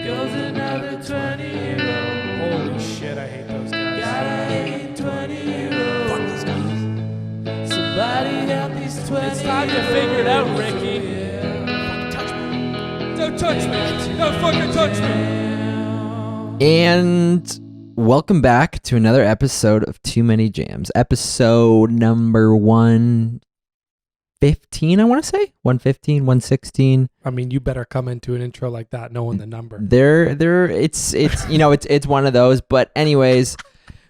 Goes another 20-year-old. Holy shit, I hate those guys. Gotta hate 20-year-old. Fuck these guys. Somebody help these 20-year-olds. It's time to figure it out, Ricky. Don't touch me. Don't fucking touch me. And welcome back to another episode of Too Many Jams. Episode number 115, I want to say. 115, 116. I mean, you better come into an intro like that knowing the number. It's it's one of those. But anyways,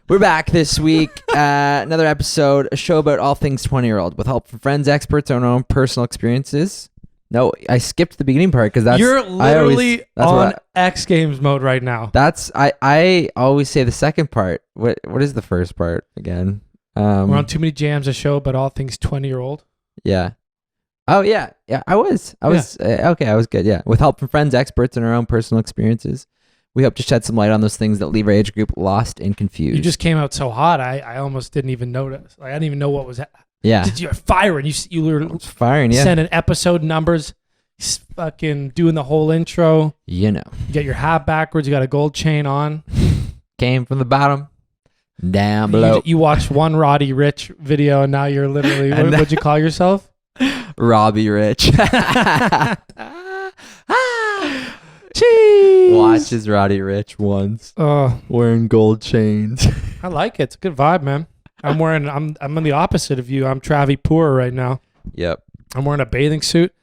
we're back this week. Another episode, a show about all things 20-year-old with help from friends, experts, and our own personal experiences. No, I skipped the beginning part because that's you're literally on X Games mode right now. I always say the second part. What is the first part again? We're on Too Many Jams, a show about all things 20-year-old. Yeah. Oh yeah. I was okay. I was good. Yeah. With help from friends, experts, and our own personal experiences, we hope to shed some light on those things that leave our age group lost and confused. You just came out so hot. I almost didn't even notice. Like I didn't even know what was. Yeah. You're firing. You were firing. Yeah. Sending episode numbers. Fucking doing the whole intro. You know. You got your hat backwards. You got a gold chain on. Came from the bottom. Down below. You watched one Roddy Rich video and now you're literally, what'd you call yourself? Robbie Rich. Cheese. Watches Roddy Rich once. Wearing gold chains. I like it. It's a good vibe, man. I'm on the opposite of you. I'm Travi Poor right now. Yep. I'm wearing a bathing suit.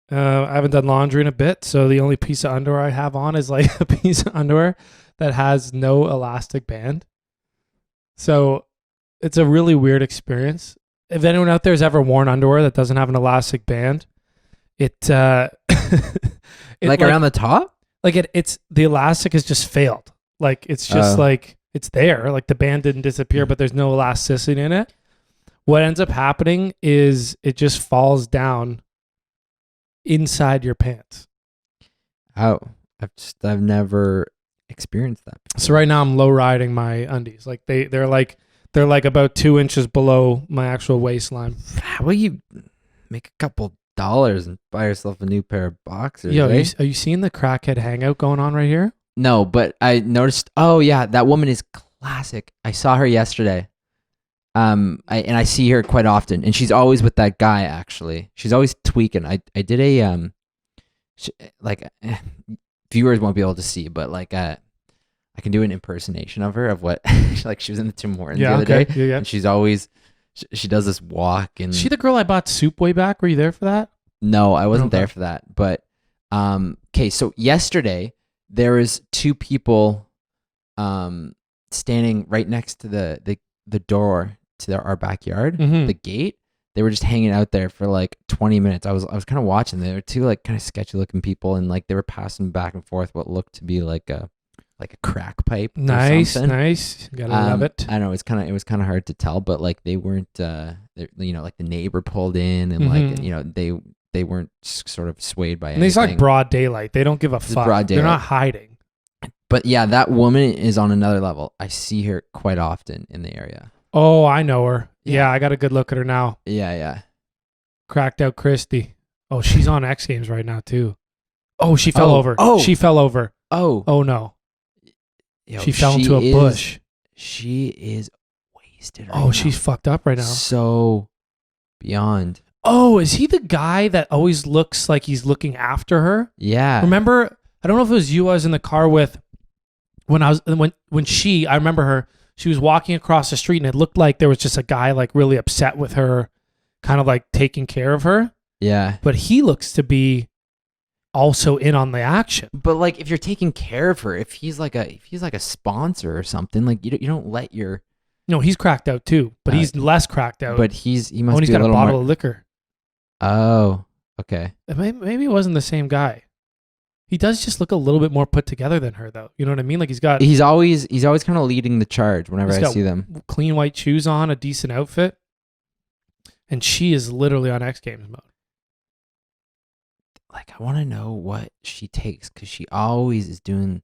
I haven't done laundry in a bit, so the only piece of underwear I have on is like a piece of underwear that has no elastic band. So it's a really weird experience. If anyone out there has ever worn underwear that doesn't have an elastic band, it like around the top? Like it's the elastic has just failed. Like it's just like it's there. Like the band didn't disappear, but there's no elasticity in it. What ends up happening is it just falls down inside your pants. Oh, I've never experienced that before. So right now I'm low riding my undies. Like they're like about 2 inches below my actual waistline. Well, you make a couple dollars and buy yourself a new pair of boxers. Yo, right? are you seeing the crackhead hangout going on right here? No, but I noticed. Oh yeah, that woman is classic. I saw her yesterday. I see her quite often, and she's always with that guy. Actually, she's always tweaking. I did a viewers won't be able to see, but I can do an impersonation of her of what like she was in the Tim Hortons the other day, and she's always she does this walk. And is she the girl I bought soup way back? Were you there for that? No, I wasn't there for that. But okay, so yesterday there was two people standing right next to the door to our backyard, the gate. They were just hanging out there for like 20 minutes. I was kind of watching. They were two like kind of sketchy looking people, and like they were passing back and forth what looked to be like a crack pipe. Nice. Gotta love it. I don't know. It was kind of hard to tell, but like they weren't. Like the neighbor pulled in, and they weren't sort of swayed by anything. And it's like broad daylight. They don't give a fuck. Broad daylight. They're not hiding. But yeah, that woman is on another level. I see her quite often in the area. Oh, I know her. Yeah, I got a good look at her now. Yeah. Cracked out Christy. Oh, she's on X Games right now too. Oh, she fell over. Oh, she fell over. Oh no. Yo, she fell into a bush. She is wasted. Right now. She's fucked up right now. So beyond. Oh, is he the guy that always looks like he's looking after her? Yeah. Remember, I don't know if it was you I was in the car with when I remember her. She was walking across the street and it looked like there was just a guy like really upset with her, kind of like taking care of her. Yeah. But he looks to be also in on the action. But like if you're taking care of her, if he's like a sponsor or something, like you don't let your. No, he's cracked out too, but he's less cracked out. But he must. Oh, and he's got a bottle of liquor. Oh, okay. Maybe it wasn't the same guy. He does just look a little bit more put together than her, though. You know what I mean? Like he's always kind of leading the charge whenever I see them. Clean white shoes on, a decent outfit, and she is literally on X Games mode. Like I want to know what she takes because she's always doing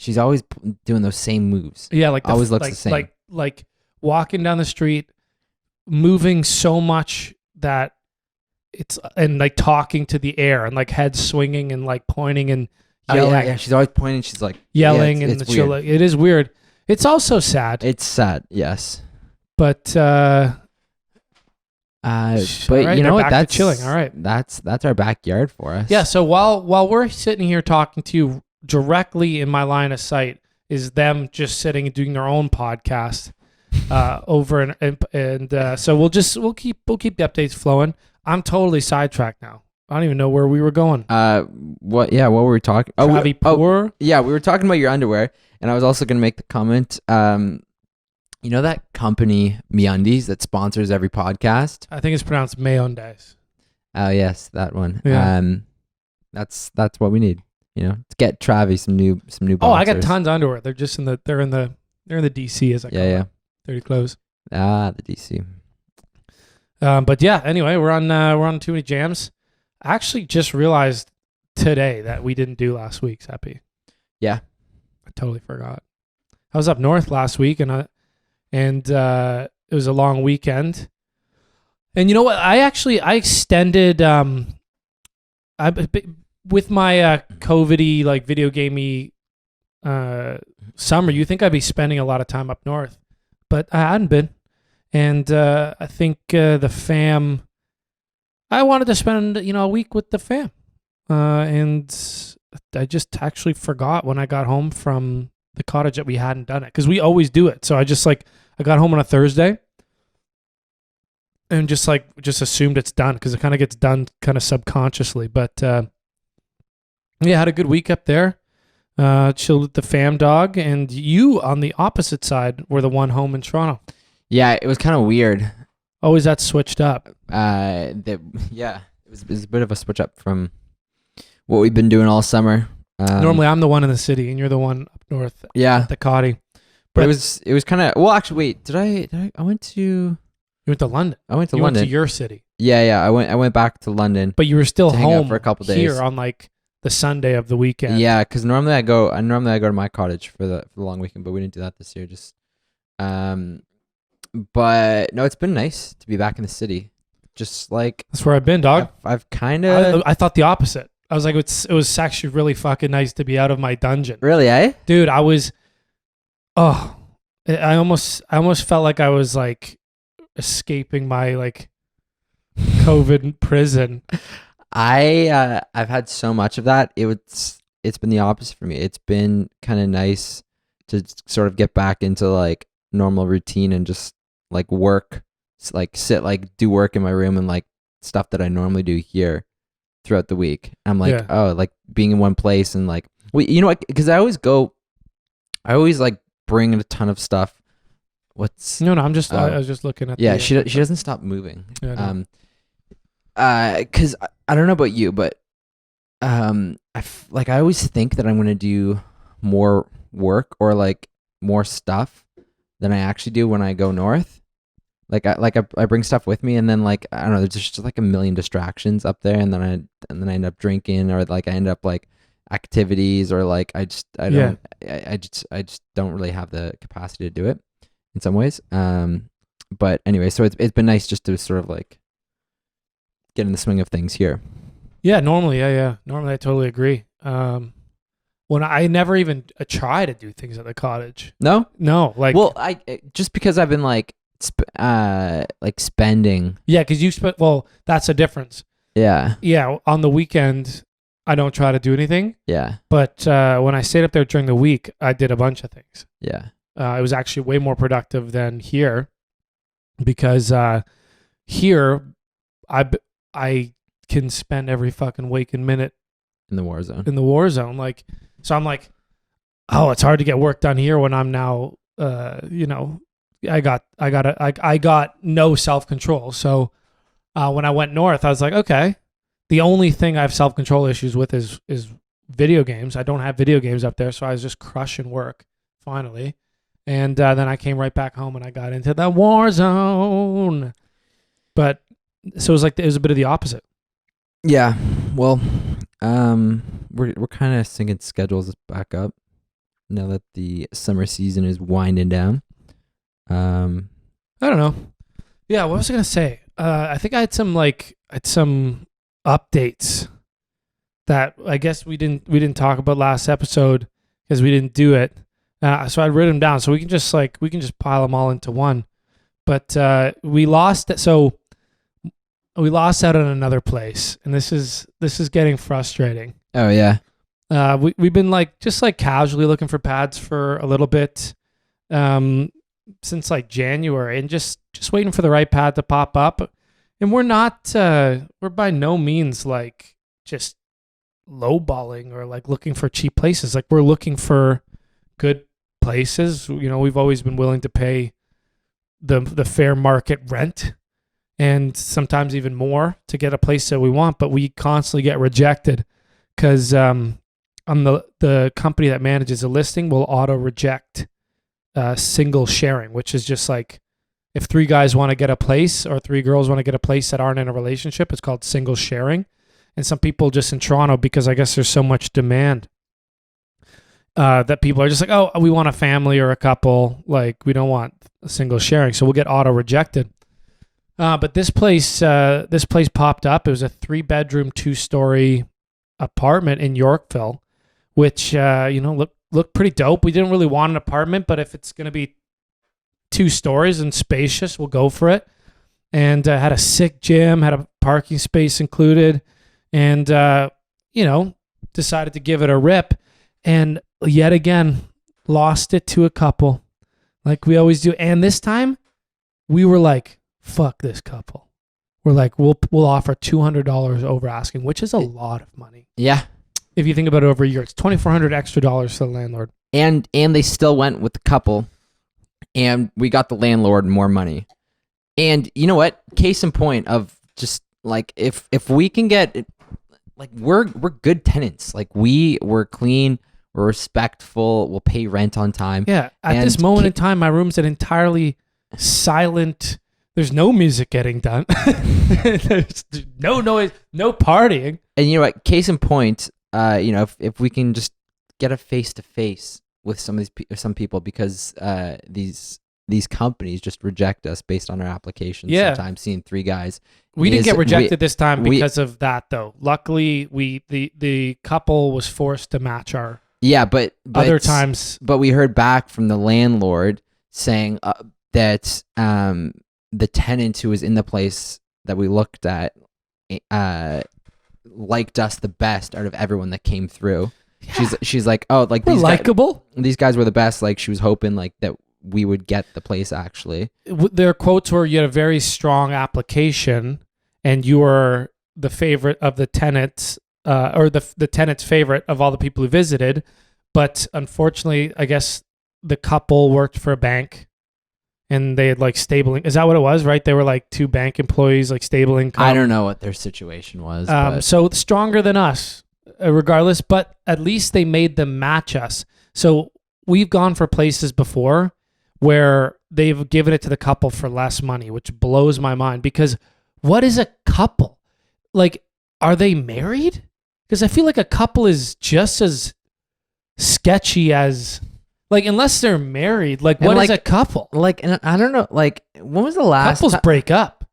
those same moves. Yeah, like always looks the same. Like walking down the street, moving so much that it's and like talking to the air and like head swinging and like pointing and yelling, yeah. She's always pointing. She's like yelling, yeah, and it's she'll. weird. It is weird. It's also sad, It's sad. Yes. but But right, you know they're what? back to That's chilling. All right. That's our backyard for us. Yeah. So while we're sitting here talking to you, directly in my line of sight is them just sitting and doing their own podcast over and so we'll keep the updates flowing. I'm totally sidetracked now. I don't even know where we were going. What were we talking? Travi Yeah, we were talking about your underwear, and I was also going to make the comment. You know that company MeUndies that sponsors every podcast? I think it's pronounced Mayonnaise. Oh yes, that one. Yeah. That's what we need. You know, to get Travi some new boxers. Oh, I got tons of underwear. They're just in the DC as I call it. Dirty clothes. Ah, the DC. But yeah, anyway, we're on Too Many Jams. I actually just realized today that we didn't do last week's epi. Yeah. I totally forgot. I was up north last week and it was a long weekend. And you know what? I extended with my COVID-y, like video gamey summer. You think I'd be spending a lot of time up north, but I hadn't been. And I think the fam, I wanted to spend a week with the fam, and I just actually forgot when I got home from the cottage that we hadn't done it, because we always do it. So I got home on a Thursday and just assumed it's done, because it kind of gets done kind of subconsciously. But yeah, had a good week up there. Chilled with the fam dog, and you on the opposite side were the one home in Toronto. Yeah, it was kind of weird. Always that switched up. It was a bit of a switch up from what we've been doing all summer. Normally, I'm the one in the city, and you're the one up north. Yeah, at the Cotty. But it was kind of, well, actually, wait, did I went to... You went to London. I went to you London. Went to your city. Yeah, I went back to London. But you were still home for a couple days here on like the Sunday of the weekend. Yeah, because normally I go to my cottage for the long weekend, but we didn't do that this year. But no, it's been nice to be back in the city. Just like, that's where I've been, dog. I've kind of... I thought the opposite. I was like, it was actually really fucking nice to be out of my dungeon. Really, eh? Dude, I was... Oh, I almost felt like I was like escaping my like COVID prison. I've had so much of that. It's been the opposite for me. It's been kind of nice to sort of get back into like normal routine and just like work, like do work in my room and like stuff that I normally do here throughout the week. I'm like, oh, like being in one place and like, well, you know what? Because I always like bring a ton of stuff. No, I was just looking at. Yeah, she doesn't stop moving. Yeah, because I don't know about you, but I always think that I'm gonna do more work or like more stuff than I actually do when I go north. I bring stuff with me, and then like I don't know, there's just like a million distractions up there, and then I end up drinking, or like I end up like activities, or like I just don't really have the capacity to do it in some ways. But anyway, so it's been nice just to sort of like get in the swing of things here. Yeah, normally, normally I totally agree. When I never even try to do things at the cottage. No, like, well, I just because I've been like spending. Yeah, because you spent. Well, that's a difference. Yeah. On the weekend, I don't try to do anything. Yeah. But when I stayed up there during the week, I did a bunch of things. Yeah. It was actually way more productive than here, because here I can spend every fucking waking minute in the war zone. Like, so I'm like, oh, it's hard to get work done here when I'm now, I got no self-control. So when I went north, I was like, okay, the only thing I have self-control issues with is video games. I don't have video games up there, so I was just crushing work finally. And then I came right back home and I got into the war zone. But so it was a bit of the opposite. Yeah. Well, we're kind of syncing schedules back up now that the summer season is winding down. I don't know. Yeah, what was I gonna say? I think I had some updates that I guess we didn't talk about last episode because we didn't do it. So I wrote them down so we can just pile them all into one. But we lost it. So we lost out on another place, and this is getting frustrating. Oh yeah. We've been just casually looking for pads for a little bit since January, and just waiting for the right pad to pop up. And we're by no means just lowballing or looking for cheap places. We're looking for good places. We've always been willing to pay the fair market rent, and sometimes even more to get a place that we want, but we constantly get rejected because the company that manages a listing will auto reject single sharing, which is just if 3 guys want to get a place or 3 girls want to get a place that aren't in a relationship, it's called single sharing. And some people just in Toronto, because I guess there's so much demand, that people are just oh, we want a family or a couple. We don't want a single sharing. So we'll get auto rejected. But this place popped up. It was a 3-bedroom, 2-story apartment in Yorkville, which, looked pretty dope. We didn't really want an apartment, but if it's going to be 2 stories and spacious, we'll go for it. And had a sick gym, had a parking space included, and, decided to give it a rip. And yet again, lost it to a couple like we always do. And this time we were fuck this couple. We're we'll offer $200 over asking, which is a lot of money. Yeah. If you think about it over a year, it's $2,400 extra dollars to the landlord. And they still went with the couple, and we got the landlord more money. And you know what? Case in point of just if we can get we're good tenants. We're clean, we're respectful, we'll pay rent on time. Yeah. At this moment in time, my room's an entirely silent. There's no music getting done. There's no noise, no partying. And you know what? Case in point, if we can just get a face-to-face with some people, because these companies just reject us based on our applications. Yeah. Sometimes seeing 3 guys. We didn't get rejected this time because of that, though. Luckily, the couple was forced to match our. Yeah, but other times. But we heard back from the landlord saying that the tenant who was in the place that we looked at liked us the best out of everyone that came through. Yeah. She's we're these likable. These guys were the best. She was hoping that we would get the place actually. Their quotes were, you had a very strong application and you were the favorite of the tenants, or the tenant's favorite of all the people who visited. But unfortunately, I guess the couple worked for a bank and they had stable. Is that what it was, right? They were 2 bank employees, stable income. I don't know what their situation was. So stronger than us, regardless, but at least they made them match us. So we've gone for places before where they've given it to the couple for less money, which blows my mind, because what is a couple? Are they married? Because I feel like a couple is just as sketchy as, unless they're married, what is a couple? And I don't know, when was the last couples break up?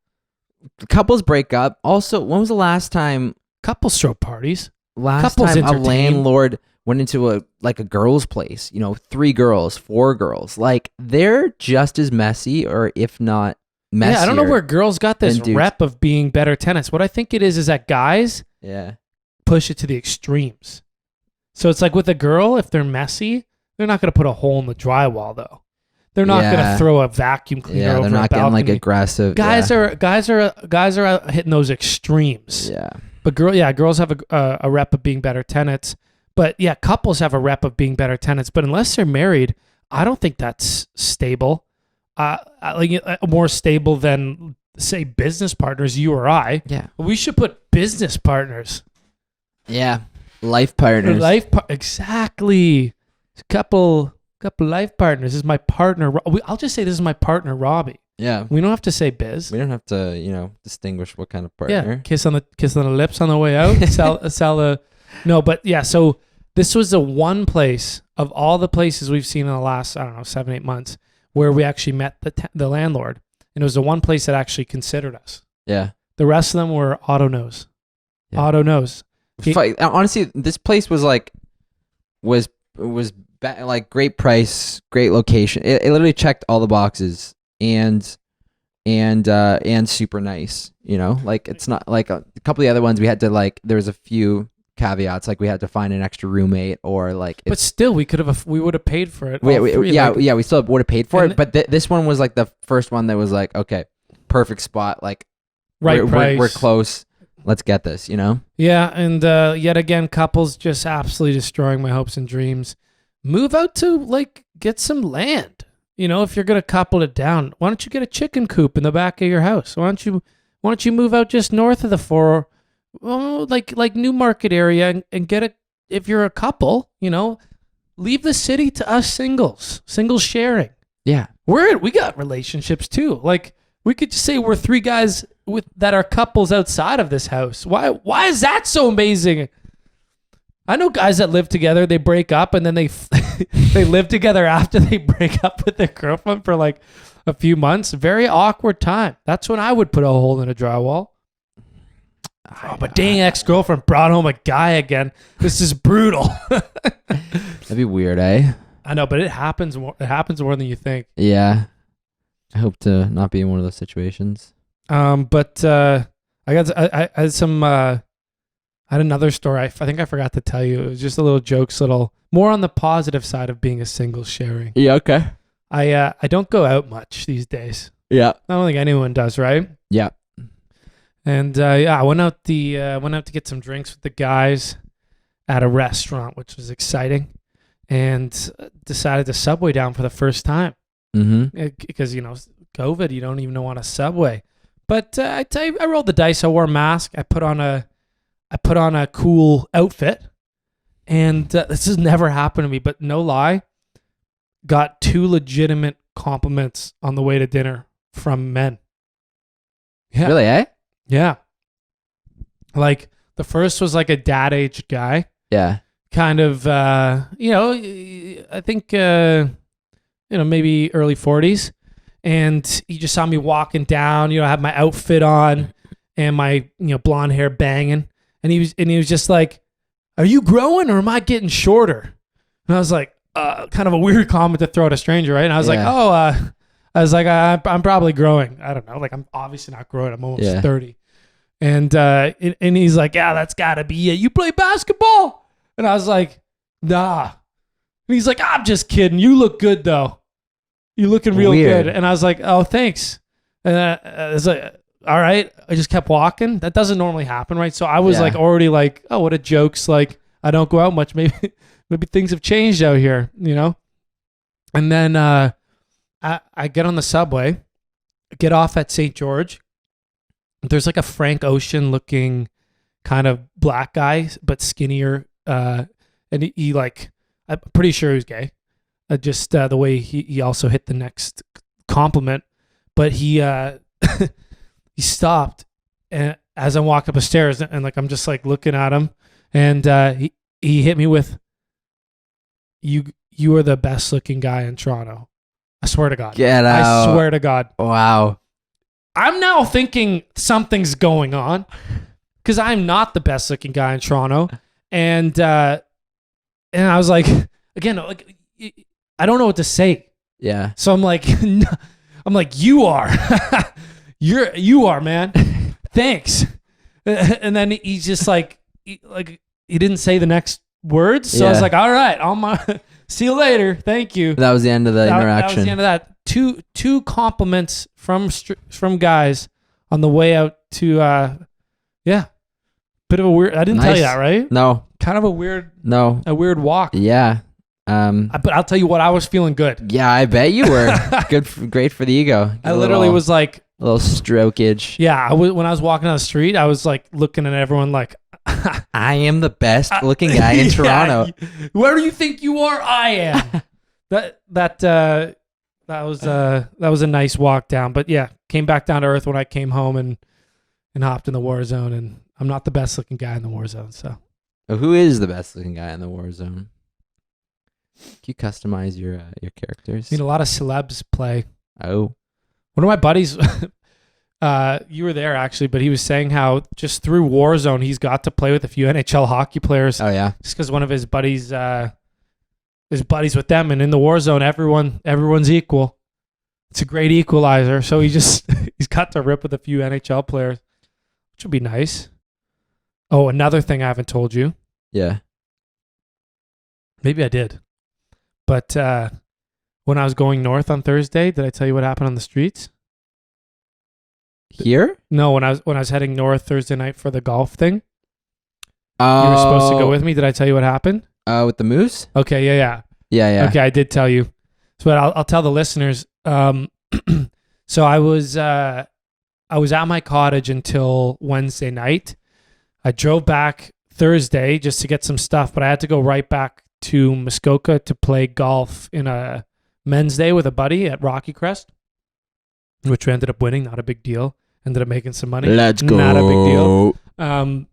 Couples break up. Also, when was the last time couples throw parties? Couples time a landlord went into a girl's place, 3 girls, 4 girls, they're just as messy, or if not messier. Yeah, I don't know where girls got this rep of being better tenants. What I think it is that guys push it to the extremes. So it's with a girl, if they're messy, they're not going to put a hole in the drywall, though. They're not going to throw a vacuum cleaner over a balcony. They're not getting aggressive. Guys are out hitting those extremes. Yeah. But girls have a rep of being better tenants. But yeah, couples have a rep of being better tenants. But unless they're married, I don't think that's stable. More stable than, say, business partners, you or I. Yeah. We should put business partners. Yeah. Life partners. Exactly. Couple life partners. This is my partner. I'll just say this is my partner, Robbie. Yeah. We don't have to say biz. We don't have to, distinguish what kind of partner. Yeah. Kiss on the lips on the way out. No, but yeah. So this was the one place of all the places we've seen in the last, 7-8 months where we actually met the landlord, and it was the one place that actually considered us. Yeah. The rest of them were auto no's. Yeah. Auto no's. Honestly, this place was like like great price, great location. It literally checked all the boxes and super nice. You know, like it's not like a couple of the other ones we had to like. There was a few caveats, like we had to find an extra roommate or like. But still, we would have paid for it. We still would have paid for it. But this one was like the first one that was like, okay, perfect spot. Like, price. We're close. Let's get this. You know. Yeah, and yet again, couples just absolutely destroying my hopes and dreams. Move out to like get some land. You know, if you're gonna couple it down, why don't you get a chicken coop in the back of your house? Why don't you move out just north of the like Newmarket area and get a, if you're a couple, you know, leave the city to us singles sharing. Yeah. We got relationships too. Like we could just say we're three guys that are couples outside of this house. Why is that so amazing? I know guys that live together, they break up and then they live together after they break up with their girlfriend for like a few months. Very awkward time. That's when I would put a hole in a drywall. Oh, but dang, ex-girlfriend brought home a guy again. This is brutal. That'd be weird, eh? I know, but it happens more than you think. Yeah. I hope to not be in one of those situations. But I had some. I had another story. I think I forgot to tell you. It was just a little more on the positive side of being a single sharing. Yeah. Okay. I don't go out much these days. Yeah. I don't think anyone does, right? Yeah. And I went out to get some drinks with the guys at a restaurant, which was exciting, and decided to Subway down for the first time. Mm-hmm. Because, you know, COVID, you don't even want a Subway. But I tell you, I rolled the dice. I wore a mask. I put on a cool outfit, and this has never happened to me. But no lie, got 2 legitimate compliments on the way to dinner from men. Yeah. Really, eh? Yeah. Like the first was like a dad-aged guy. Yeah. Kind of, I think, maybe early 40s. And he just saw me walking down, I had my outfit on and my, blonde hair banging. And he was just like, "Are you growing or am I getting shorter?" And I was like, kind of a weird comment to throw at a stranger, right? And I was like, I'm probably growing. I don't know. Like, I'm obviously not growing. I'm almost 30. And he's like, "Yeah, that's gotta be it. You play basketball?" And I was like, "Nah." And he's like, "I'm just kidding. You look good though. You looking real Weird. good." And I was like, "Oh, thanks." And I was like, all right. I just kept walking. That doesn't normally happen, right? So I was like already like, "Oh, what a joke's like. I don't go out much. Maybe things have changed out here, And then I get on the subway, get off at St. George. There's like a Frank Ocean looking kind of black guy, but skinnier. And he like, I'm pretty sure he was gay. Just the way he also hit the next compliment. But he he stopped, and as I'm walking up the stairs, and like I'm just like looking at him, and he hit me with, "You are the best looking guy in Toronto. I swear to God. Get out. I swear to God." Wow. I'm now thinking something's going on because I'm not the best looking guy in Toronto, and I was like, again, like I don't know what to say. Yeah. So I'm like, "You are, you are, man. Thanks." And then he's just like, he didn't say the next words. So I was like, "All right, see you later. Thank you." That was the end of the interaction. That was the end of that. Two compliments from guys on the way out to, bit of a weird. I didn't tell you that, right? No. Kind of a weird walk. Yeah. But I'll tell you what, I was feeling good. Yeah, I bet you were. Great for the ego. I literally was like a little strokage. Yeah, when I was walking down the street, I was like looking at everyone like, "I am the best looking guy in Toronto." Where do you think you are? I am. That was a nice walk down. But yeah, came back down to earth when I came home and hopped in the war zone. And I'm not the best looking guy in the war zone. So, who is the best looking guy in the war zone? Can you customize your characters? A lot of celebs play. Oh, one of my buddies, You were there actually, but he was saying how just through Warzone he's got to play with a few NHL hockey players. Oh yeah. Just because one of his buddies with them, and in the Warzone everyone's equal. It's a great equalizer. So he's got to rip with a few NHL players, which would be nice. Oh, another thing I haven't told you. Yeah. Maybe I did. But when I was going north on Thursday, did I tell you what happened on the streets? Here? No, when I was heading north Thursday night for the golf thing. Oh. You were supposed to go with me. Did I tell you what happened? With the moose? Okay, yeah. Yeah. Okay, I did tell you. So but I'll tell the listeners. So I was at my cottage until Wednesday night. I drove back Thursday just to get some stuff, but I had to go right back to Muskoka to play golf in a men's day with a buddy at Rocky Crest, which we ended up winning. Not a big deal. Ended up making some money. Let's go. Not a big deal.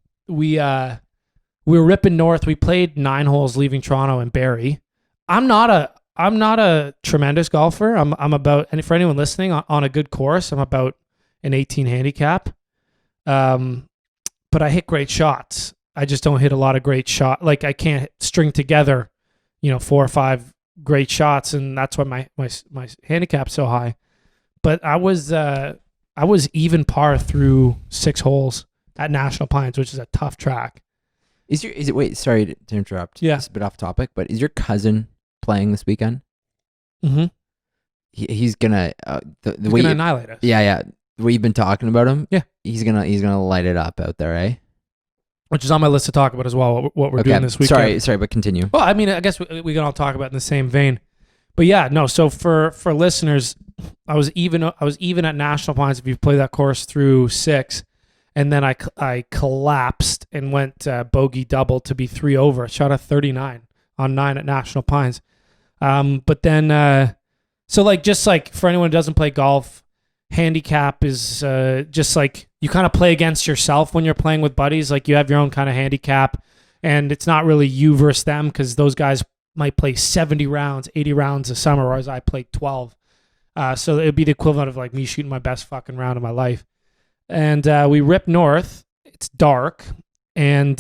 We were ripping north. We played 9 holes leaving Toronto and Barrie. I'm not a tremendous golfer. I'm about, and for anyone listening, on a good course, I'm about an 18 handicap. But I hit great shots. I just don't hit a lot of great shots. Like I can't string together, 4 or 5 great shots, and that's why my handicap's so high. But I was even par through 6 holes at National Pines, which is a tough track. Wait, sorry to interrupt. Yeah. It's a bit off topic, but is your cousin playing this weekend? Mm-hmm. He's gonna He's gonna annihilate us. Yeah. The way you've been talking about him, yeah, he's gonna light it up out there, eh? Which is on my list to talk about as well. What we're doing this weekend. Sorry, but continue. Well, I mean, I guess we can all talk about it in the same vein. But yeah, no. So for listeners, I was even at National Pines. If you've played that course through 6, and then I collapsed and went bogey double to be 3 over. I shot a 39 on 9 at National Pines. But then so just for anyone who doesn't play golf, handicap is just you kind of play against yourself when you're playing with buddies. Like you have your own kind of handicap, and it's not really you versus them because those guys might play 70 rounds, 80 rounds a summer, whereas I played 12. So it would be the equivalent of me shooting my best fucking round of my life. And we rip north. It's dark, and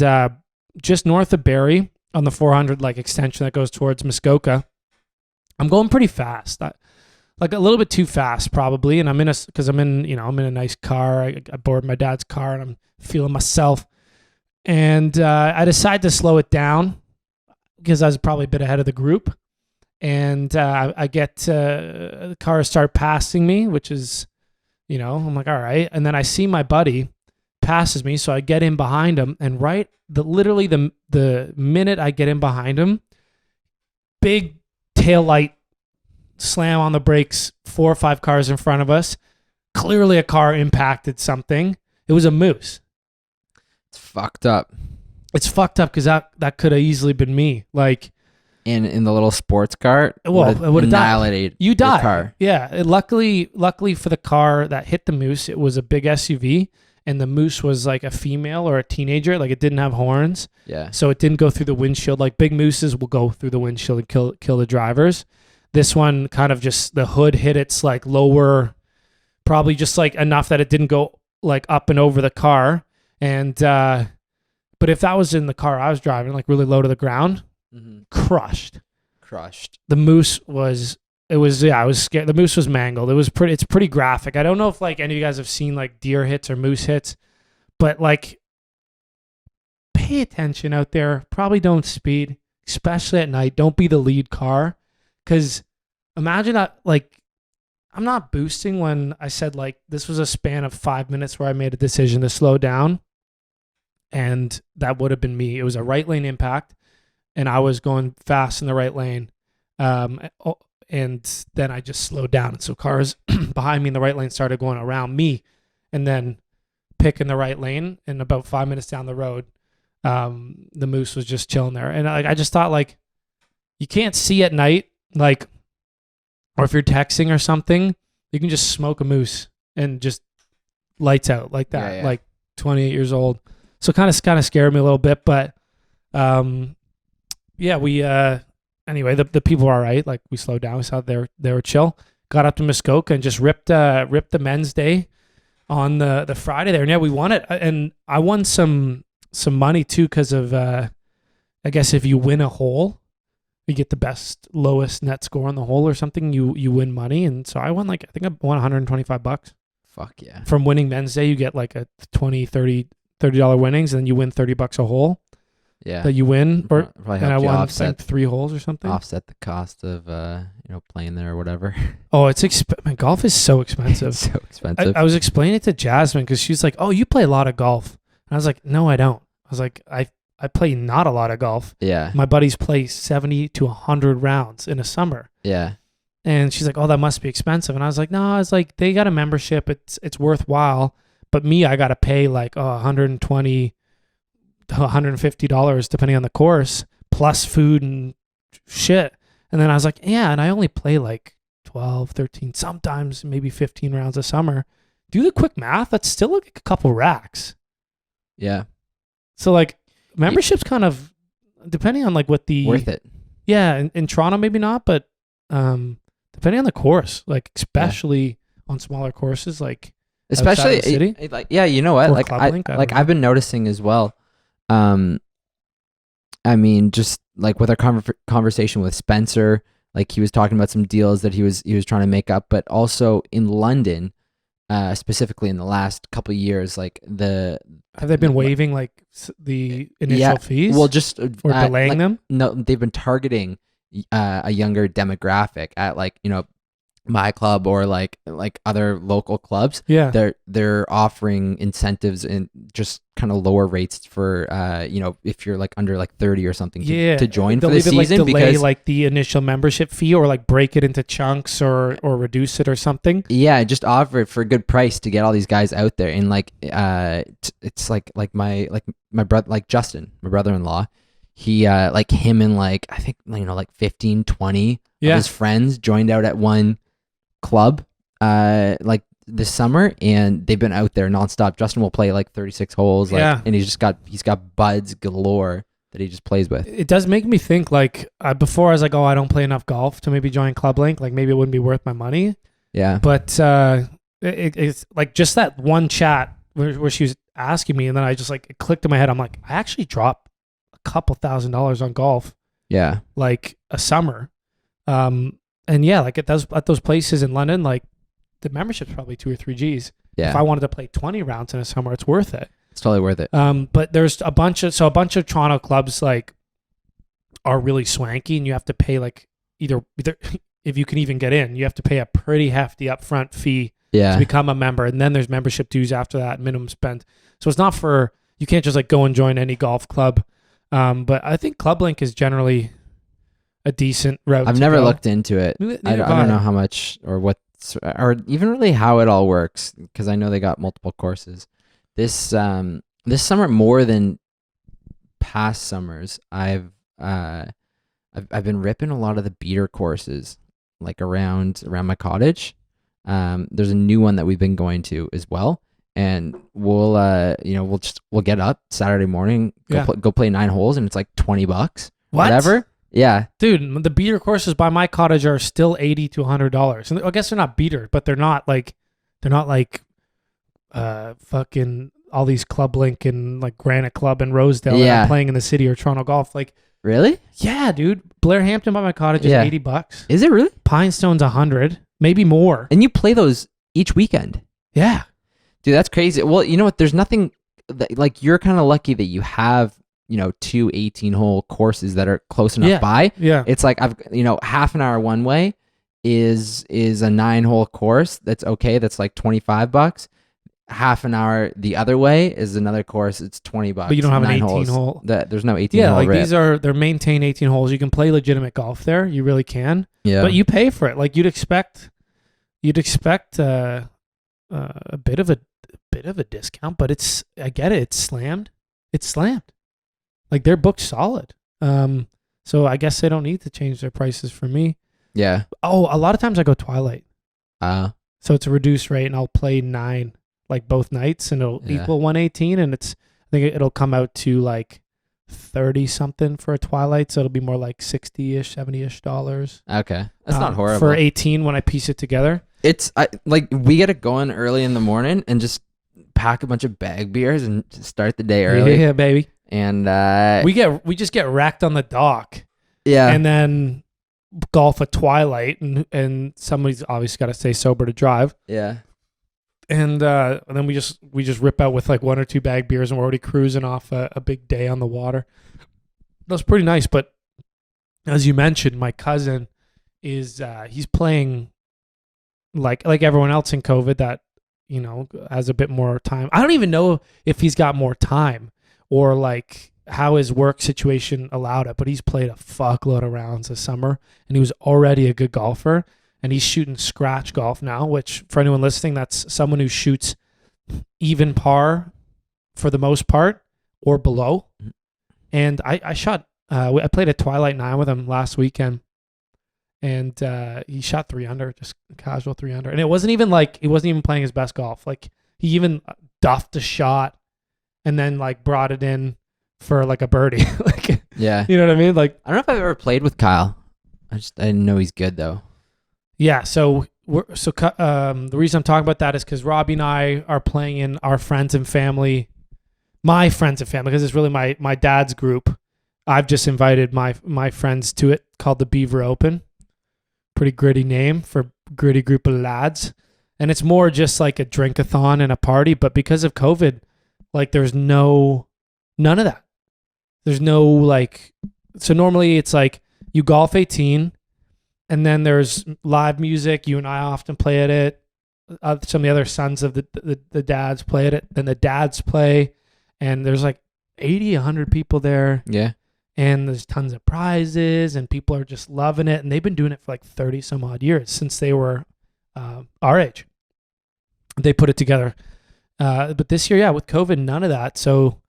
just north of Barrie on the 400 extension that goes towards Muskoka. I'm going pretty fast. A little bit too fast probably, and I'm in a nice car. I borrowed my dad's car, and I'm feeling myself. And I decide to slow it down because I was probably a bit ahead of the group. And I get the cars start passing me, which is, I'm like, all right. And then I see my buddy passes me, so I get in behind him, and literally the minute I get in behind him, big tail light slam on the brakes, 4 or 5 cars in front of us. Clearly a car impacted something. It was a moose. It's fucked up. It's fucked up because that could have easily been me. In the little sports car, it would have annihilated you died. Your car. Yeah. Luckily for the car that hit the moose, it was a big SUV, and the moose was a female or a teenager. It didn't have horns. Yeah. So it didn't go through the windshield. Big mooses will go through the windshield and kill the drivers. This one kind of just, the hood hit its lower, probably just enough that it didn't go up and over the car. And but if that was in the car I was driving, really low to the ground, crushed. The moose was I was scared. The moose was mangled. It's pretty graphic. I don't know if any of you guys have seen deer hits or moose hits, but pay attention out there. Probably don't speed, especially at night. Don't be the lead car. Because imagine that, I'm not boosting when I said, this was a span of 5 minutes where I made a decision to slow down. And that would have been me. It was a right lane impact, and I was going fast in the right lane. And then I just slowed down. And so cars behind me in the right lane started going around me and then picking the right lane. And about 5 minutes down the road, the moose was just chilling there. And I just thought, you can't see at night. Or if you're texting or something, you can just smoke a moose and just lights out like that. Yeah. 28 years old. So kind of scared me a little bit, but we anyway, the people were all right. We slowed down. We saw they were chill. Got up to Muskoka and just ripped the men's day. on the Friday there. And yeah, we won it. And I won some money too because of, I guess if you win a hole, you get the best, lowest net score on the hole or something, you win money. And so I won I think I won $125. Fuck yeah. From winning Wednesday, you get like a $20 winnings, and then you win $30 a hole. Yeah. That you win, Probably and I helped you won offset 3 holes or something. offset the cost of playing there or whatever. Oh, it's man, golf is so expensive. It's so expensive. I was explaining it to Jasmine because she's like, "Oh, you play a lot of golf," and I was like, "No, I don't." I was like, I play not a lot of golf. Yeah. My buddies play 70 to 100 rounds in a summer." Yeah. And she's like, "Oh, that must be expensive." And I was like, "No, I was like, they got a membership. It's worthwhile. But me, I got to pay like $120 to $150 depending on the course, plus food and shit." And then I was like, "Yeah, and I only play like 12, 13, sometimes maybe 15 rounds a summer. Do the quick math. That's still like a couple racks." Yeah. So like membership's kind of depending on like what the Worth it. Yeah, in Toronto maybe not, but depending on the course, like especially on smaller courses, like Especially outside of the city, like yeah, you know what? Or Like Club Link, I don't know. I've been noticing as well. I mean, just like with our conversation with Spencer, like he was talking about some deals that he was trying to make up, but also in London, specifically in the last couple of years, like have they been waiving like the initial fees? Well, just or delaying them? No, they've been targeting a younger demographic at my club or like other local clubs. Yeah, they're offering incentives and just kind of lower rates for if you're like under like 30 or something to join for they'll the either season, like delay because like the initial membership fee or like break it into chunks or reduce it or something. yeah, just offer it for a good price to get all these guys out there. And like it's like my brother, like Justin, my brother-in-law, he like him and like I think 15, 20 of his friends joined out at one club like this summer, and they've been out there nonstop. Justin will play like 36 holes, and he's got buds galore that he just plays with. It does make me think like before I was like, oh, I don't play enough golf to maybe join Club Link, like maybe it wouldn't be worth my money. Yeah, but it's like just that one chat where she was asking me, and then I just like it clicked in my head. I'm like, I actually dropped a couple $1,000s on golf. Yeah, like a summer. And yeah, like at those places in London, like the membership's probably 2 or 3 G's. Yeah. If I wanted to play 20 rounds in a summer, it's worth it. It's totally worth it. But there's a bunch of Toronto clubs like are really swanky, and you have to pay like either if you can even get in, you have to pay a pretty hefty upfront fee to become a member, and then there's membership dues after that, minimum spend. So it's not for, you can't just like go and join any golf club. But I think Club Link is generally a decent route. I've never looked into it. I don't know how much or what, or even really how it all works, because I know they got multiple courses. This summer, more than past summers, I've been ripping a lot of the beater courses like around my cottage. There's a new one that we've been going to as well, and we'll get up Saturday morning, go play 9 holes, and it's like $20, whatever. Yeah, dude, the beater courses by my cottage are still $80 to $100, and I guess they're not beater, but they're not like fucking all these Club Link and like Granite Club and Rosedale that I'm playing in the city or Toronto Golf. Like, really? Yeah, dude. Blair Hampton by my cottage is $80. Is it really? Pinestone's $100, maybe more. And you play those each weekend? Yeah, dude, that's crazy. Well, you know what? There's nothing like, you're kind of lucky that you have 2 18-hole courses that are close enough by. Yeah, it's like I've half an hour one way is a 9-hole course that's okay. That's like $25. Half an hour the other way is another course. It's $20. But you don't have an 18-hole. There's no 18-hole. Yeah, like they're maintained 18 holes. You can play legitimate golf there. You really can. Yeah. But you pay for it. Like you'd expect a bit of a discount, but I get it. It's slammed. Like they're booked solid. So I guess they don't need to change their prices for me. Yeah. Oh, a lot of times I go Twilight. So it's a reduced rate, and I'll play 9 like both nights, and it'll equal 118, and I think it'll come out to like 30 something for a Twilight, so it'll be more like $60-ish, $70-ish. Okay, that's not horrible for 18 when I piece it together. Like we get it going early in the morning and just pack a bunch of bag beers and start the day early. Yeah, baby. And we just get wrecked on the dock. yeah, And then golf at twilight, and somebody's obviously got to stay sober to drive. yeah. And then we just rip out with like 1 or 2 bag beers, and we're already cruising off a big day on the water. That's pretty nice. But as you mentioned, my cousin is he's playing like everyone else in COVID that, you know, has a bit more time. I don't even know if he's got more time or like how his work situation allowed it, but he's played a fuckload of rounds this summer, and he was already a good golfer. And he's shooting scratch golf now, which for anyone listening, that's someone who shoots even par for the most part or below. And I shot, I played at Twilight 9 with him last weekend, and he shot 3 under, just casual 3 under. And it wasn't even playing his best golf. Like he even duffed a shot and then like brought it in for like a birdie. Like, Yeah. you know what I mean? Like, I don't know if I've ever played with Kyle. I didn't know he's good though. yeah, so the reason I'm talking about that is because Robbie and I are playing in our friends and family, my friends and family, because it's really my dad's group. I've just invited my friends to it, called the Beaver Open. Pretty gritty name for gritty group of lads, and it's more just like a drink-a-thon and a party. But because of COVID, like there's none of that. There's no like, so normally it's like you golf 18. And then there's live music. You and I often play at it. Some of the other sons of the dads play at it. Then the dads play. And there's like 80, 100 people there. Yeah. And there's tons of prizes. And people are just loving it. And they've been doing it for like 30 some odd years since they were our age. They put it together. But this year, yeah, with COVID, none of that. So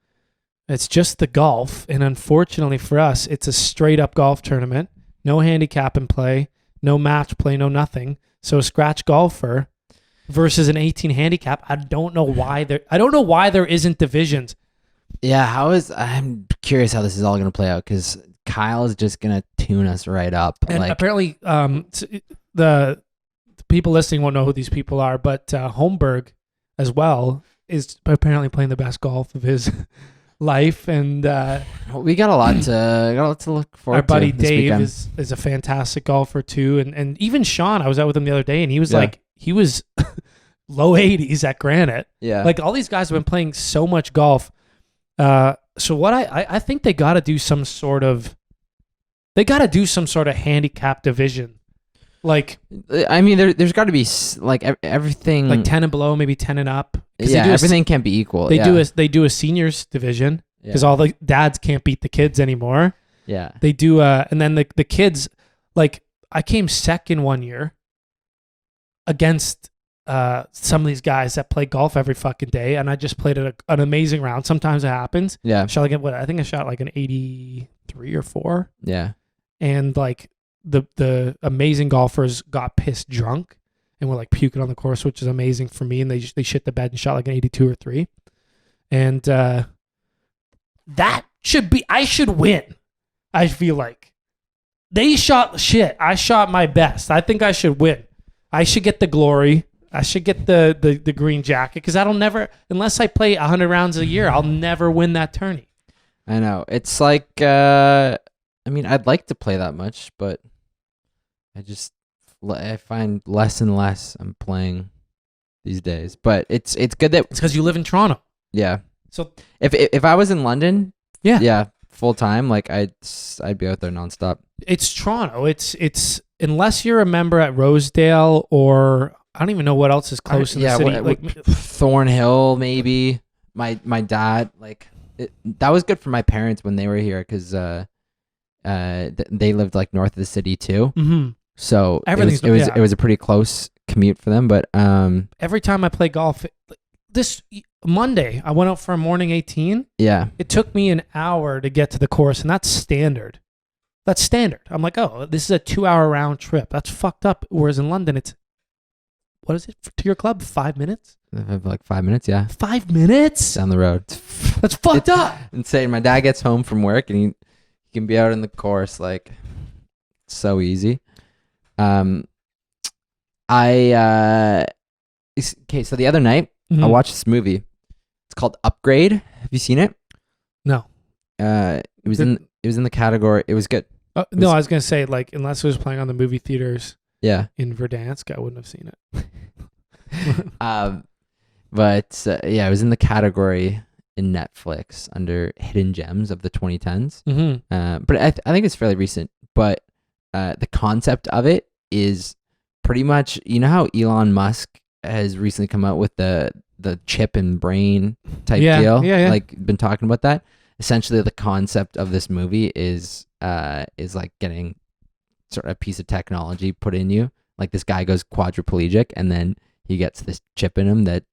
it's just the golf. And unfortunately for us, it's a straight up golf tournament. No handicap in play, no match play, no nothing. So a scratch golfer versus an 18 handicap. I don't know why there isn't divisions. Yeah, I'm curious how this is all going to play out, because Kyle is just going to tune us right up. And apparently the people listening won't know who these people are, but Holmberg as well is apparently playing the best golf of his life, and we got a lot to look forward to. Our buddy this Dave weekend. is a fantastic golfer too, and even Sean, I was out with him the other day, and he was he was low 80s at Granite. Yeah, like all these guys have been playing so much golf. So what I think they got to do some sort of handicap division. Like, I mean, there's got to be like everything, like 10 and below, maybe 10 and up. Yeah, everything can't be equal. They do a seniors division because all the dads can't beat the kids anymore. Yeah, they do. And then the kids, like I came second one year against some of these guys that play golf every fucking day, and I just played an amazing round. Sometimes it happens. Yeah, I think I shot like an 83 or 4. Yeah, and like the amazing golfers got pissed drunk and were like puking on the course, which is amazing for me. And they shit the bed and shot like an 82 or 3. And that should be, I should win. I feel like they shot shit. I shot my best. I think I should win. I should get the glory. I should get the green jacket, because that'll never, unless I play 100 rounds a year, I'll never win that tourney. I know. It's like, I mean, I'd like to play that much, but I find less and less I'm playing these days. But it's good that it's because you live in Toronto. Yeah. So if I was in London, yeah, full time, like I'd be out there nonstop. It's Toronto. It's unless you're a member at Rosedale, or I don't even know what else is close in the city. Thornhill, maybe. My dad, like that was good for my parents when they were here, because they lived like north of the city too. Mm-hmm. So it was a pretty close commute for them. But every time I play golf, this Monday I went out for a morning 18. Yeah, it took me an hour to get to the course, and that's standard. I'm like, oh, this is a 2-hour round trip. That's fucked up. Whereas in London, it's, what is it to your club? 5 minutes? Like 5 minutes, yeah. 5 minutes down the road. That's fucked up. Insane. My dad gets home from work and he can be out in the course, like, so easy. Okay, so the other night I watched this movie. It's called Upgrade. Have you seen it? No. It was in the category. It was good. No, I was gonna say like unless it was playing on the movie theaters Yeah. in Verdansk, I wouldn't have seen it. But yeah, it was in the category in Netflix under hidden gems of the 2010s. But I think it's fairly recent. But the concept of it is pretty much, you know how Elon Musk has recently come out with the chip and brain type deal. Yeah. Like been talking about that. Essentially, the concept of this movie is like getting sort of a piece of technology put in you. Like this guy goes quadriplegic, and then he gets this chip in him that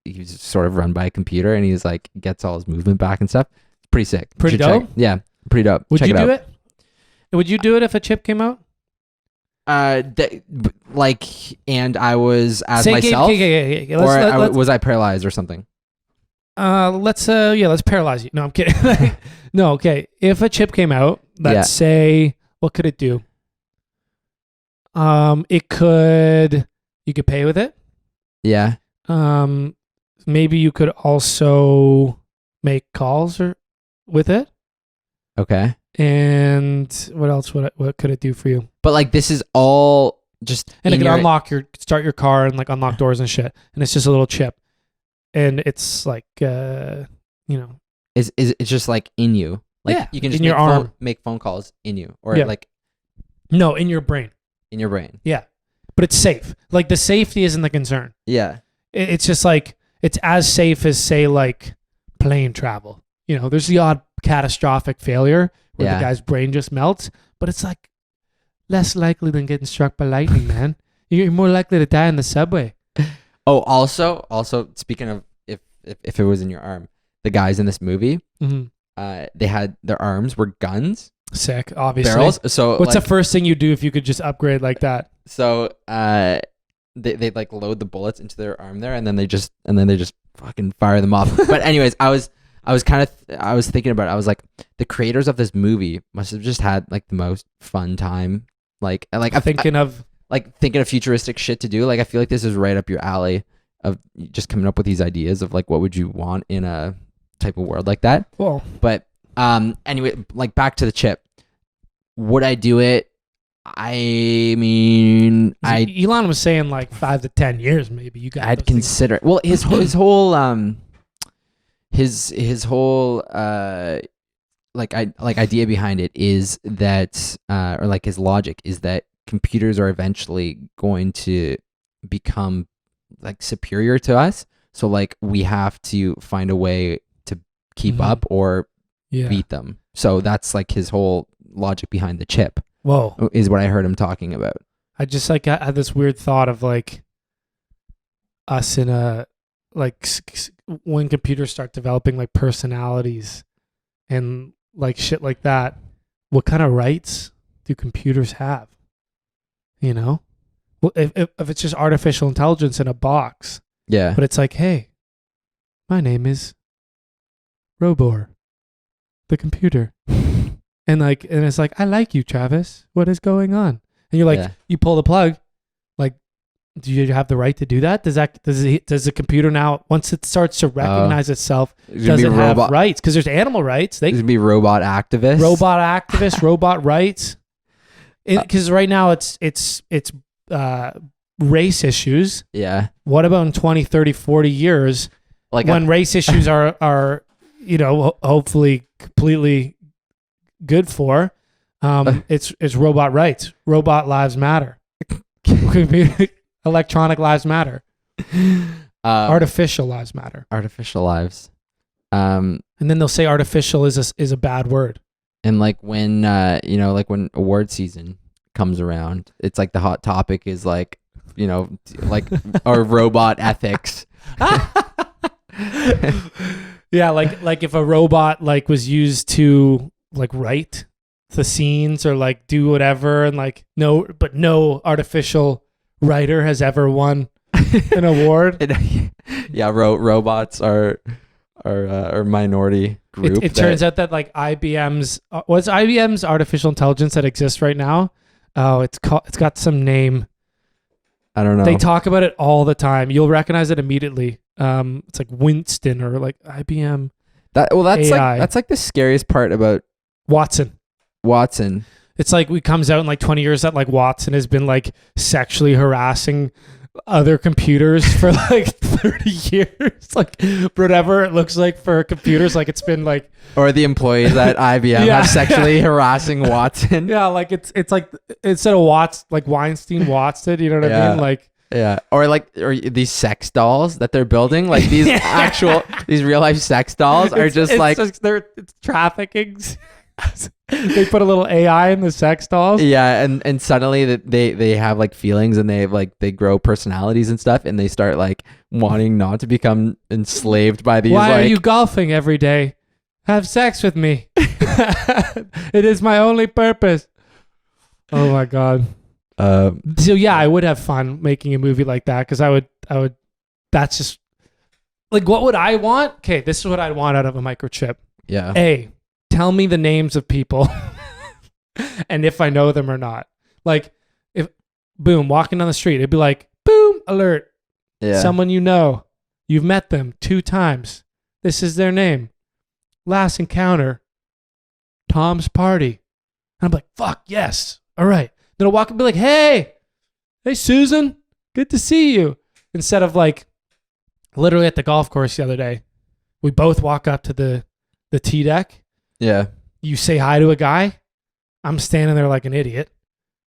he's sort of run by a computer, and he's like gets all his movement back and stuff. It's pretty sick. Pretty dope. Yeah, pretty dope. Would Check you it do out. it? Would you do it if a chip came out? And I was as Say, myself, okay, was I paralyzed or something? let's paralyze you. No, I'm kidding. No, okay. If a chip came out, let's Yeah. say, what could it do? You could pay with it. Yeah. Maybe you could also make calls with it. Okay. And what else? What could it do for you? But like this is all just And it in can start your car and like unlock doors and shit. And it's just a little chip. And it's like, is it's just like in you. Like Yeah, you can just in your arm. make phone calls in you or Yeah. like no, in your brain. in your brain. Yeah. But it's safe. Like the safety isn't the concern. Yeah. It's just like, it's as safe as say like plane travel. You know, there's the odd catastrophic failure where the guy's brain just melts, but it's like less likely than getting struck by lightning, man. You're more likely to die in the subway. Oh, also speaking of if it was in your arm, the guys in this movie, they had their arms were guns, Sick, obviously. barrels. So What's like, the first thing you do if you could just upgrade like that? So they like load the bullets into their arm there, and then they just fucking fire them off. But anyways, I was thinking about it. I was like, the creators of this movie must have just had like the most fun time. Like Thinking of futuristic shit to do. Like I feel like this is right up your alley of just coming up with these ideas of like what would you want in a type of world like that. well, But anyway, like back to the chip. Would I do it? I mean, Elon was saying like 5 to 10 years, maybe. You got I'd consider it. Well, his whole idea behind it is that or like his logic is that computers are eventually going to become like superior to us, so like we have to find a way to keep up or beat them. So that's like his whole logic behind the chip. Whoa. Is what I heard him talking about. I just like had this weird thought of like us in a like when computers start developing like personalities and like shit like that, what kind of rights do computers have? You know, well, if it's just artificial intelligence in a box, Yeah. but it's like, hey, my name is Robor, the computer. And it's like, I like you, Travis. What is going on? And you're like, you pull the plug. Like, do you have the right to do that? Does the computer now, once it starts to recognize itself, does it have rights? Because there's animal rights. There's gonna be robot activists. Robot rights. Because right now it's race issues. Yeah. What about in 20, 30, 40 years Like when race issues are hopefully completely good for? It's robot rights. Robot lives matter. Electronic lives matter. Artificial lives matter. Artificial lives. And then they'll say artificial is a bad word. And like when like when award season comes around, it's like the hot topic is like, like our robot ethics. Yeah, like if a robot like was used to like write the scenes or like do whatever, and like no artificial writer has ever won an award. Yeah, robots are minority group. It turns out that like IBM's what's IBM's artificial intelligence that exists right now? Oh, it's got some name. I don't know. They talk about it all the time. You'll recognize it immediately. It's like Winston or like IBM. That's AI. like the scariest part about Watson. It's like it comes out in like 20 years that like Watson has been like sexually harassing other computers for like 30 years. Like whatever it looks like for computers, like it's been like, or the employees at IBM Yeah. have sexually harassing Watson. yeah, like it's like instead of like Weinstein Watson, you know what I Yeah. mean? Like, Yeah, or these sex dolls that they're building, like these these real life sex dolls are just it's trafficking. They put a little AI in the sex dolls. yeah, and suddenly they have like feelings and they grow personalities and stuff, and they start like wanting not to become enslaved by these. Why like, are you golfing every day? Have sex with me. It is my only purpose. Oh my god. So yeah, I would have fun making a movie like that because I would. That's just like, what would I want? Okay, this is what I'd want out of a microchip. Yeah. A, tell me the names of people and if I know them or not. Like, if boom, walking down the street, it'd be like, boom, alert. Yeah. Someone you know. You've met them 2 times. This is their name. Last encounter, Tom's party. And I'm like, fuck, yes. All right. Then I'll walk and be like, hey, Susan, good to see you. Instead of like, literally at the golf course the other day, we both walk up to the tee deck. Yeah. You say hi to a guy. I'm standing there like an idiot.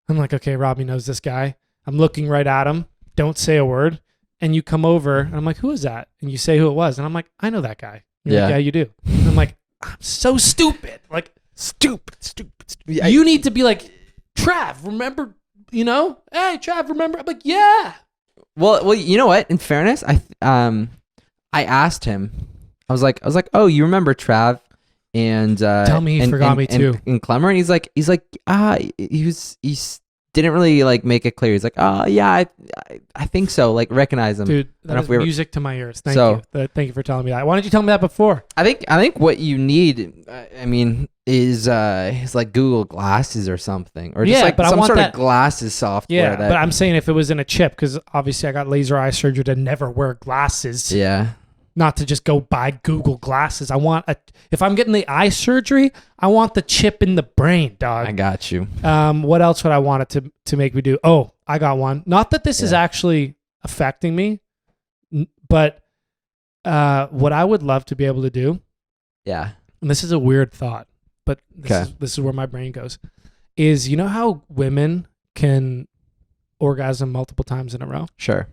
I'm like, okay, Robbie knows this guy. I'm looking right at him. Don't say a word. And you come over and I'm like, who is that? And you say who it was. And I'm like, I know that guy. You're like, yeah, you do. And I'm like, I'm so stupid. Like, stupid. You need to be like, Trav, remember, you know? Hey, Trav, remember? I'm like, yeah. Well, you know what? In fairness, I asked him. I was like, oh, you remember Trav? And tell me he forgot me too. And Clemmer, and he's like, he didn't really like make it clear. He's like, oh yeah, I think so. Like, recognize him, dude. That is music to my ears. Thank you. Thank you for telling me that. Why didn't you tell me that before? I think what you need, is like Google Glasses or something, or just like but some I want sort that, of glasses software. Yeah, but I'm saying if it was in a chip, because obviously I got laser eye surgery to never wear glasses. Yeah. Not to just go buy Google Glasses. If I'm getting the eye surgery, I want the chip in the brain, dog. I got you. What else would I want it to make me do? Oh, I got one. Not that this is actually affecting me, but what I would love to be able to do. Yeah. And this is a weird thought, but this is where my brain goes. Is, you know how women can orgasm multiple times in a row? Sure.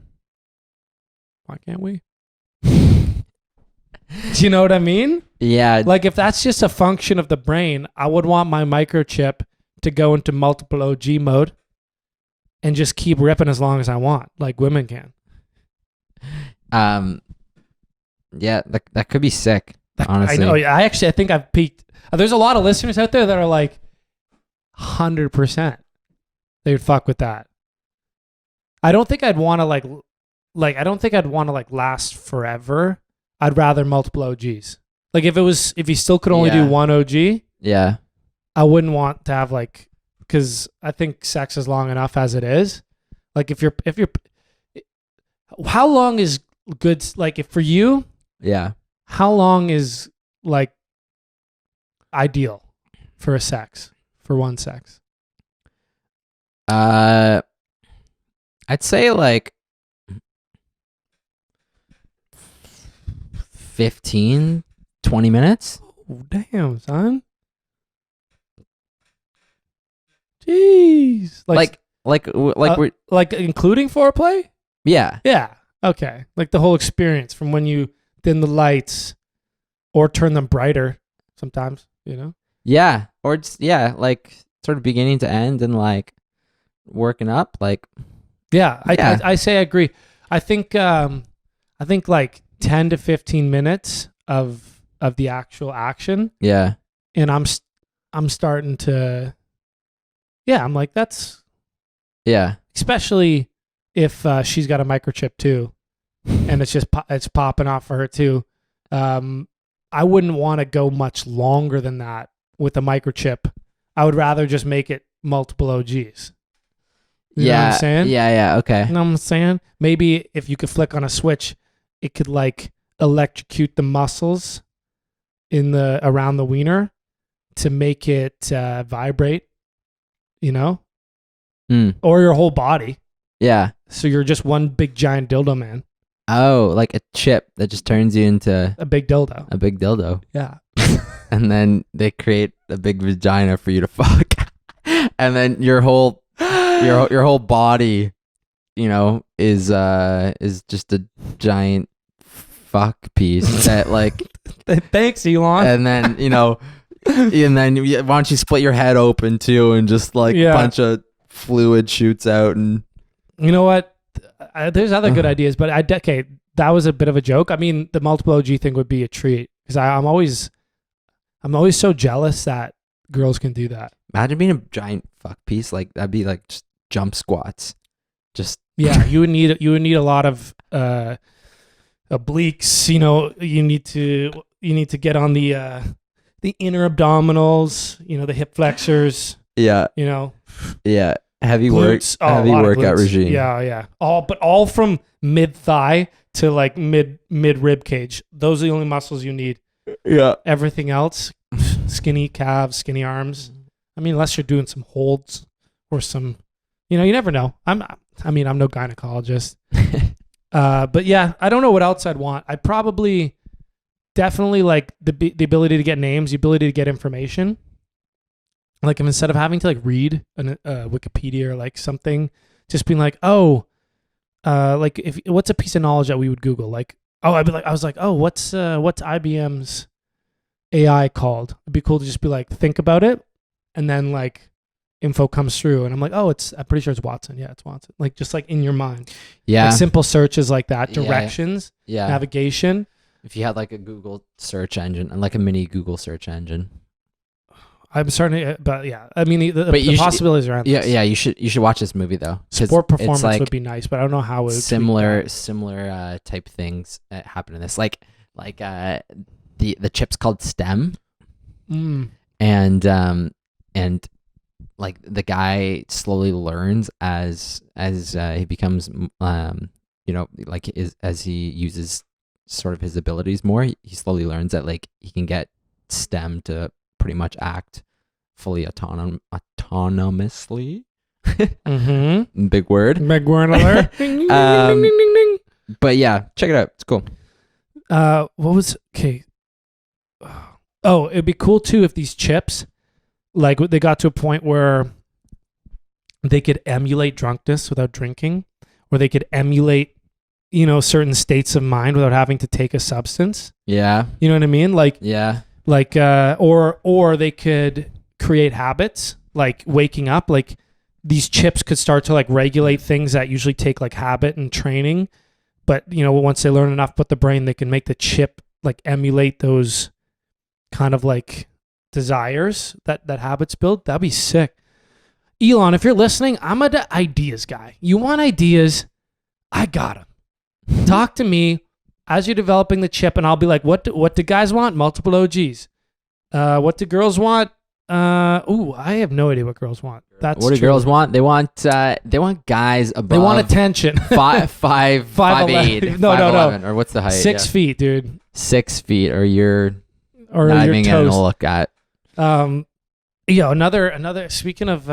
Why can't we? Do you know what I mean? Yeah. Like, if that's just a function of the brain, I would want my microchip to go into multiple OG mode and just keep ripping as long as I want, like women can. Yeah, that could be sick, honestly. I know. I think I've peaked. There's a lot of listeners out there that are like 100%. They would fuck with that. I don't think I'd want to I don't think I'd want to like last forever. I'd rather multiple OGs. Like, if you still could only do one OG, yeah, I wouldn't want to have because I think sex is long enough as it is. Like, if you're, how long is good? Like, if for you, yeah, how long is like ideal for one sex? I'd say like 15, 20 minutes. Oh, damn, son. Jeez. Like we're like including foreplay? yeah. Yeah. Okay. Like the whole experience from when you dim the lights or turn them brighter sometimes, you know? Yeah. Or just, like sort of beginning to end and like working up. Like, yeah. I say I agree. I think like 10 to 15 minutes of the actual action. Yeah. And I'm starting to, I'm like, that's, yeah. especially if she's got a microchip too, and it's just it's popping off for her too. I wouldn't want to go much longer than that with a microchip. I would rather just make it multiple OGs. You know what I'm saying? Yeah. Okay. You know what I'm saying? Maybe if you could flick on a switch, it could like electrocute the muscles in the around the wiener to make it vibrate, you know, or your whole body. Yeah. So you're just one big giant dildo man. Oh, like a chip that just turns you into A big dildo. a big dildo. Yeah. And then they create a big vagina for you to fuck. And then your whole body, you know, is just a giant fuck piece that like Thanks, Elon. and then, you know, and then why don't you split your head open too and just like a bunch of fluid shoots out and you know what? There's other good ideas, but okay, that was a bit of a joke. I mean, the multiple OG thing would be a treat because I'm always so jealous that girls can do that. imagine being a giant fuck piece. Like that'd be like just jump squats. Just Yeah, you would need a lot of obliques. You know, you need to get on the inner abdominals. You know, the hip flexors. yeah, You know, yeah. Heavy glutes. heavy A lot of workout glutes. regime. Yeah. All from mid thigh to like mid rib cage. Those are the only muscles you need. Yeah. Everything else, skinny calves, skinny arms. I mean, unless you're doing some holds or some, you know, you never know. I'm no gynecologist. But yeah, I don't know what else I'd want. I'd probably definitely like the ability to get names, the ability to get information. Like if instead of having to like read Wikipedia or like something, just being like, oh, like what's a piece of knowledge that we would Google? Like, oh, I was like, oh, what's IBM's AI called? It'd be cool to just be like, think about it, and then like info comes through, and I'm like, oh, I'm pretty sure it's Watson. Yeah, it's Watson. Like just like in your mind. Yeah. Like simple searches like that, directions, Yeah. navigation. If you had like a Google search engine and like a mini Google search engine. I'm starting to, but yeah, I mean the But possibilities are endless. Yeah, you should watch this movie though. 'Cause Sport performance it's like would be nice, but I don't know how it would similar type things that happen in this. Like the chip's called STEM. And like the guy slowly learns as he becomes you know, like as he uses sort of his abilities more, he slowly learns that like he can get STEM to pretty much act fully autonomously. Big word. Big word alert. Ding, ding, ding, ding, ding, ding. But yeah, check it out. It's cool. Okay. Oh, it'd be cool too if these chips, like they got to a point where they could emulate drunkenness without drinking, or they could emulate, you know, certain states of mind without having to take a substance. Yeah. You know what I mean? Like, yeah. Like, or they could create habits, like waking up. Like these chips could start to like regulate things that usually take like habit and training. But, you know, once they learn enough about the brain, they can make the chip like emulate those kind of like desires that habits build. That'd be sick. Elon, if you're listening, I'm an ideas guy. You want ideas? I got them. Talk to me as you're developing the chip, and I'll be like, what do guys want? Multiple OGs. What do girls want? I have no idea what girls want. That's what do true. girls want? They want guys above. They want attention. 5'8", No. 5'11", or what's the height? 6 feet, dude. 6 feet, or you're Or not your even toast. gonna look at. Another. Speaking of,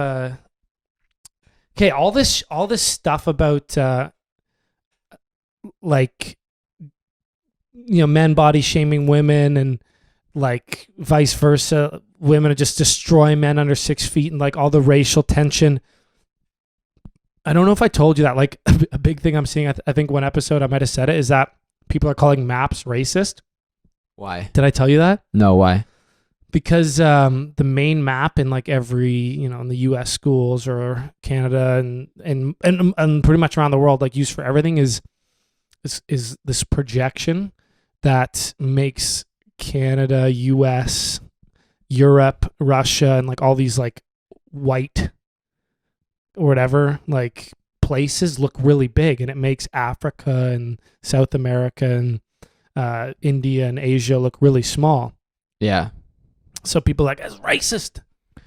okay, all this stuff about like, you know, men body shaming women and like vice versa, women just destroy men under 6 feet and like all the racial tension. I don't know if I told you that. Like a big thing I'm seeing, I think one episode I might have said it, is that people are calling maps racist. Why? Did I tell you that? No, why? Because the main map in like every, you know, in the U.S. schools or Canada and pretty much around the world, like used for everything, is this projection that makes Canada, U.S., Europe, Russia, and like all these like white or whatever like places look really big, and it makes Africa and South America and India and Asia look really small. Yeah. So people are like, it's racist.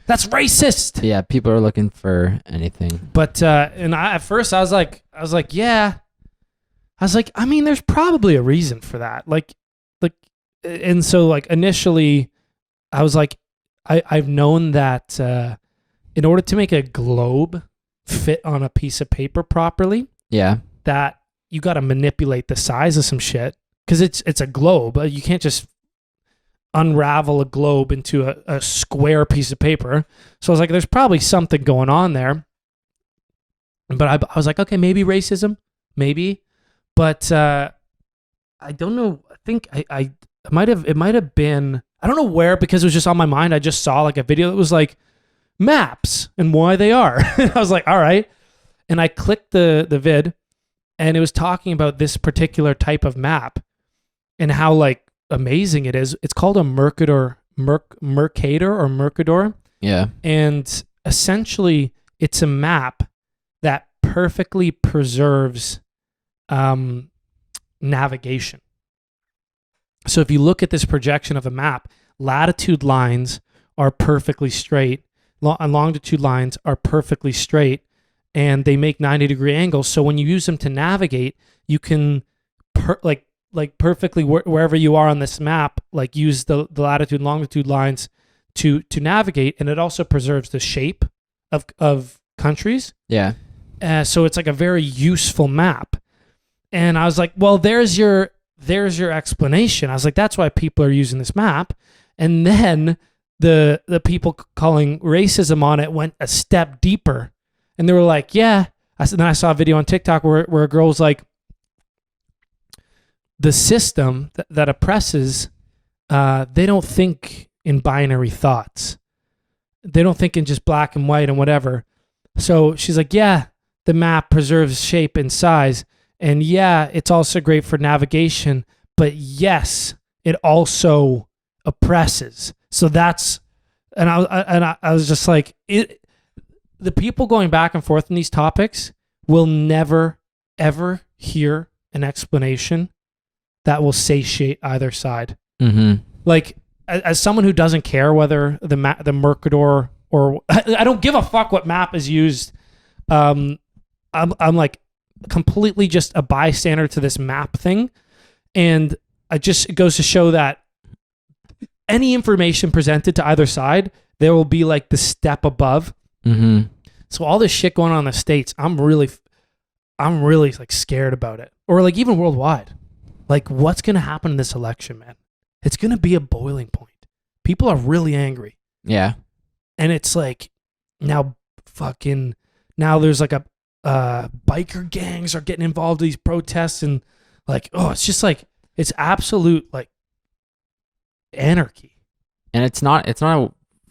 That's racist. Yeah, people are looking for anything. But at first I was like, yeah. I was like, I mean, there's probably a reason for that. And so like initially, I was like, I've known that in order to make a globe fit on a piece of paper properly, Yeah. that you got to manipulate the size of some shit because it's a globe. You can't just unravel a globe into a square piece of paper. So I was like, there's probably something going on there. But I was like, okay, maybe racism, maybe. But I don't know. I think it might have been, I don't know where, because it was just on my mind. I just saw like a video that was like maps and why they are. I was like, all right. And I clicked the vid, and it was talking about this particular type of map and how like amazing it is. It's called a Mercator. Yeah. And essentially it's a map that perfectly preserves navigation. So if you look at this projection of a map, latitude lines are perfectly straight, and longitude lines are perfectly straight, and they make 90-degree angles. So when you use them to navigate, you can perfectly wherever you are on this map, like use the latitude and longitude lines to navigate, and it also preserves the shape of countries. Yeah. So it's like a very useful map. And I was like, well, there's your explanation. I was like, that's why people are using this map. And then the people calling racism on it went a step deeper, and they were like, yeah. Then I saw a video on TikTok where a girl was like, the system that oppresses, they don't think in binary thoughts. They don't think in just black and white and whatever. So she's like, yeah, the map preserves shape and size. And yeah, it's also great for navigation. But yes, it also oppresses. So that's, and I was just like, the people going back and forth in these topics will never, ever hear an explanation that will satiate either side. Mm-hmm. Like, as someone who doesn't care whether the Mercator or I don't give a fuck what map is used. I'm like completely just a bystander to this map thing, and it goes to show that any information presented to either side, there will be like the step above. Mm-hmm. So all this shit going on in the States, I'm really like scared about it, or like even worldwide. Like, what's gonna happen in this election, man? It's gonna be a boiling point. People are really angry. Yeah. And it's like now there's like a biker gangs are getting involved in these protests, and like, oh, it's just like, it's absolute like anarchy. And it's not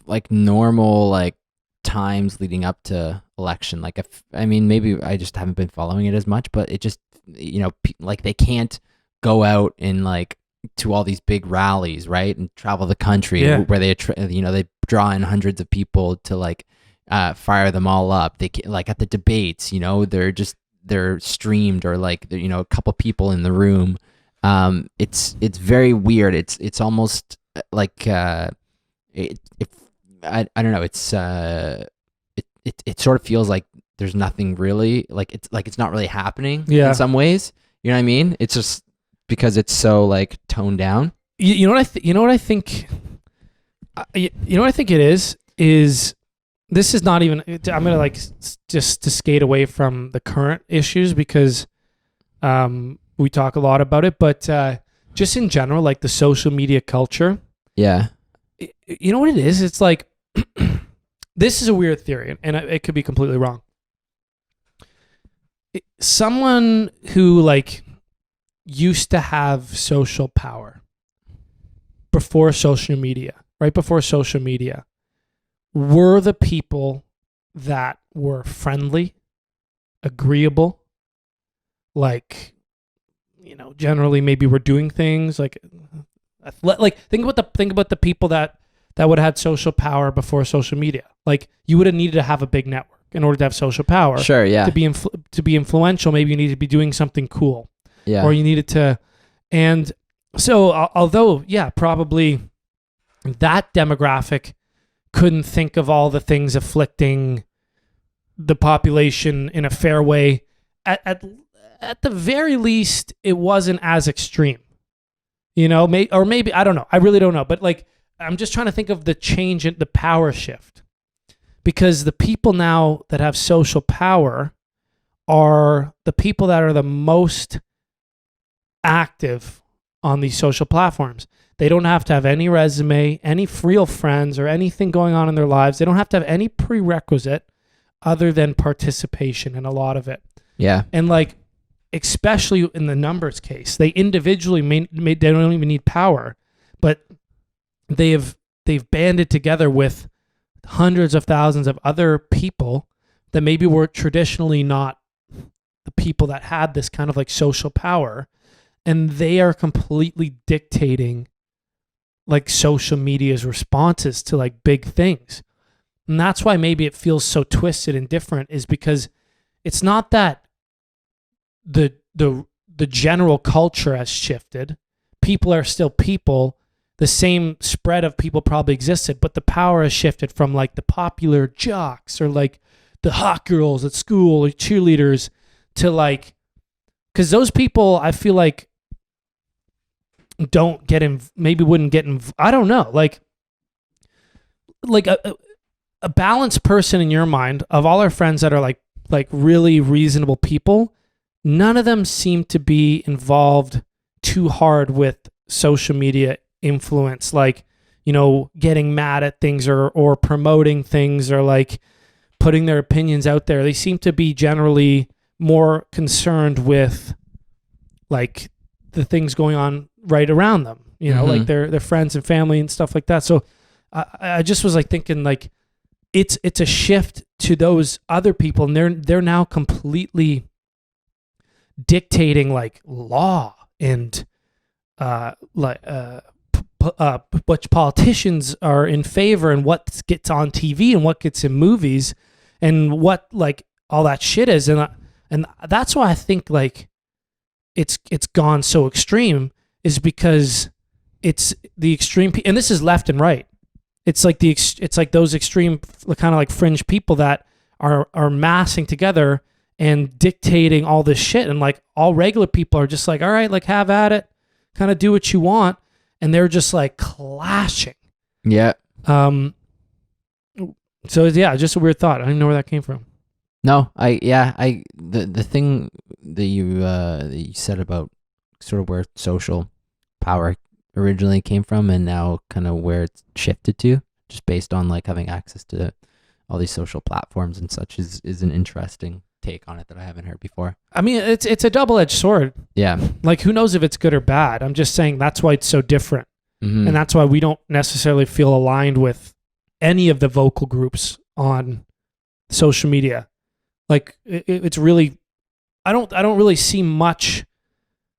like normal like times leading up to election. Like, I mean, maybe I just haven't been following it as much, but it just, like they can't go out and like to all these big rallies, right, and travel the country where they they draw in hundreds of people to like fire them all up. They like at the debates, they're streamed, or like a couple people in the room. It's very weird. It's almost like I don't know. It's it sort of feels like there's nothing really, like it's not really happening in some ways. You know what I mean? It's just because it's so like toned down. You know what I think? You know what I think it is this is not even, I'm gonna like just to skate away from the current issues because we talk a lot about it, but just in general, like the social media culture. Yeah. You know what it is? It's like, this is a weird theory, and it could be completely wrong. Someone who like used to have social power before social media, right before social media, were the people that were friendly, agreeable, like, generally maybe we're doing things like think about the people that would have had social power before social media. Like, you would have needed to have a big network in order to have social power. Sure, yeah. To be influential, maybe you need to be doing something cool. Yeah. Or you needed to, and so although probably that demographic couldn't think of all the things afflicting the population in a fair way. At the very least, it wasn't as extreme, or maybe, I don't know. I really don't know. But like, I'm just trying to think of the change in the power shift, because the people now that have social power are the people that are the most active on these social platforms. They don't have to have any resume, any real friends, or anything going on in their lives. They don't have to have any prerequisite other than participation in a lot of it. Yeah. And like, especially in the numbers case, they individually they don't even need power, but they've banded together with hundreds of thousands of other people that maybe were traditionally not the people that had this kind of like social power, and they are completely dictating like social media's responses to like big things. And that's why maybe it feels so twisted and different, is because it's not that the general culture has shifted. People are still people. The same spread of people probably existed, but the power has shifted from like the popular jocks or like the hot girls at school or cheerleaders to like, because those people I feel like don't get in, maybe wouldn't get in, I don't know, like a balanced person in your mind of all our friends that are like really reasonable people, none of them seem to be involved too hard with social media influence, like, getting mad at things or promoting things or like putting their opinions out there. They seem to be generally more concerned with like the things going on right around them, like their friends and family and stuff like that. So I just was like thinking like it's a shift to those other people, and they're now completely dictating like law and which politicians are in favor and what gets on TV and what gets in movies and what like all that shit is, and that's why I think like it's gone so extreme, is because it's the extreme and this is left and right. It's like it's like those extreme kind of like fringe people that are massing together and dictating all this shit, and like all regular people are just like, all right, like have at it, kind of do what you want, and they're just like clashing. Yeah. So yeah, just a weird thought. I didn't know where that came from. No, the thing that you said about sort of where social power originally came from and now kind of where it's shifted to, just based on like having access to all these social platforms and such, is an interesting take on it that I haven't heard before. I mean, it's a double-edged sword. Yeah. Like, who knows if it's good or bad? I'm just saying that's why it's so different. Mm-hmm. And that's why we don't necessarily feel aligned with any of the vocal groups on social media. Like, it's really, I don't really see much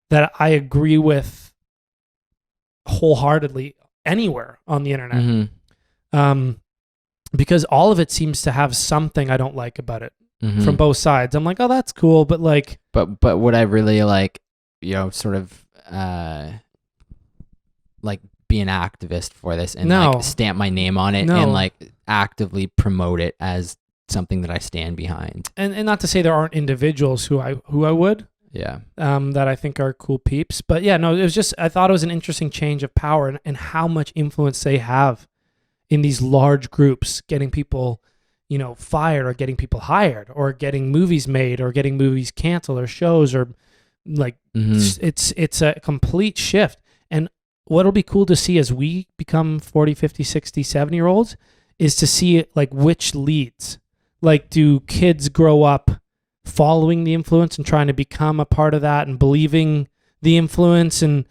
that I agree with wholeheartedly anywhere on the internet. Mm-hmm. Because all of it seems to have something I don't like about it. Mm-hmm. From both sides. I'm like, oh, that's cool, but like, but would I really like, sort of like be an activist for this and like stamp my name on it and like actively promote it as something that I stand behind? And not to say there aren't individuals who I would, that I think are cool peeps, but yeah, no, it was just, I thought it was an interesting change of power and how much influence they have in these large groups, getting people fired or getting people hired or getting movies made or getting movies canceled or shows or like, it's a complete shift. And what'll be cool to see as we become 40, 50, 60, 70-year-olds is to see it like which leads. Like, do kids grow up following the influence and trying to become a part of that and believing the influence and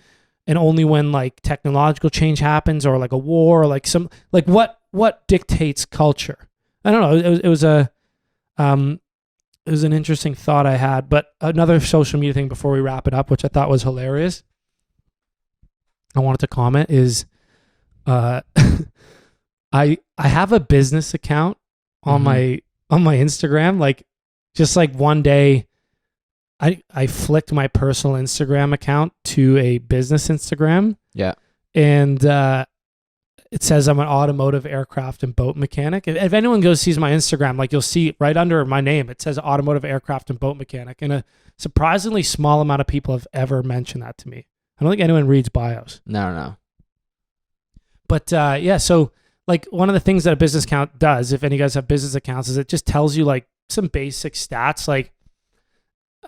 only when like technological change happens or like a war or like some, like what dictates culture? I don't know. It was an interesting thought I had, but another social media thing before we wrap it up, which I thought was hilarious, I wanted to comment is, I have a business account on my Instagram. Like, just like one day, I flicked my personal Instagram account to a business Instagram. Yeah, and it says I'm an automotive aircraft and boat mechanic. If anyone goes sees my Instagram, like you'll see right under my name, it says automotive aircraft and boat mechanic. And a surprisingly small amount of people have ever mentioned that to me. I don't think anyone reads bios. No. But yeah, so like one of the things that a business account does, if any of you guys have business accounts, is it just tells you like some basic stats. Like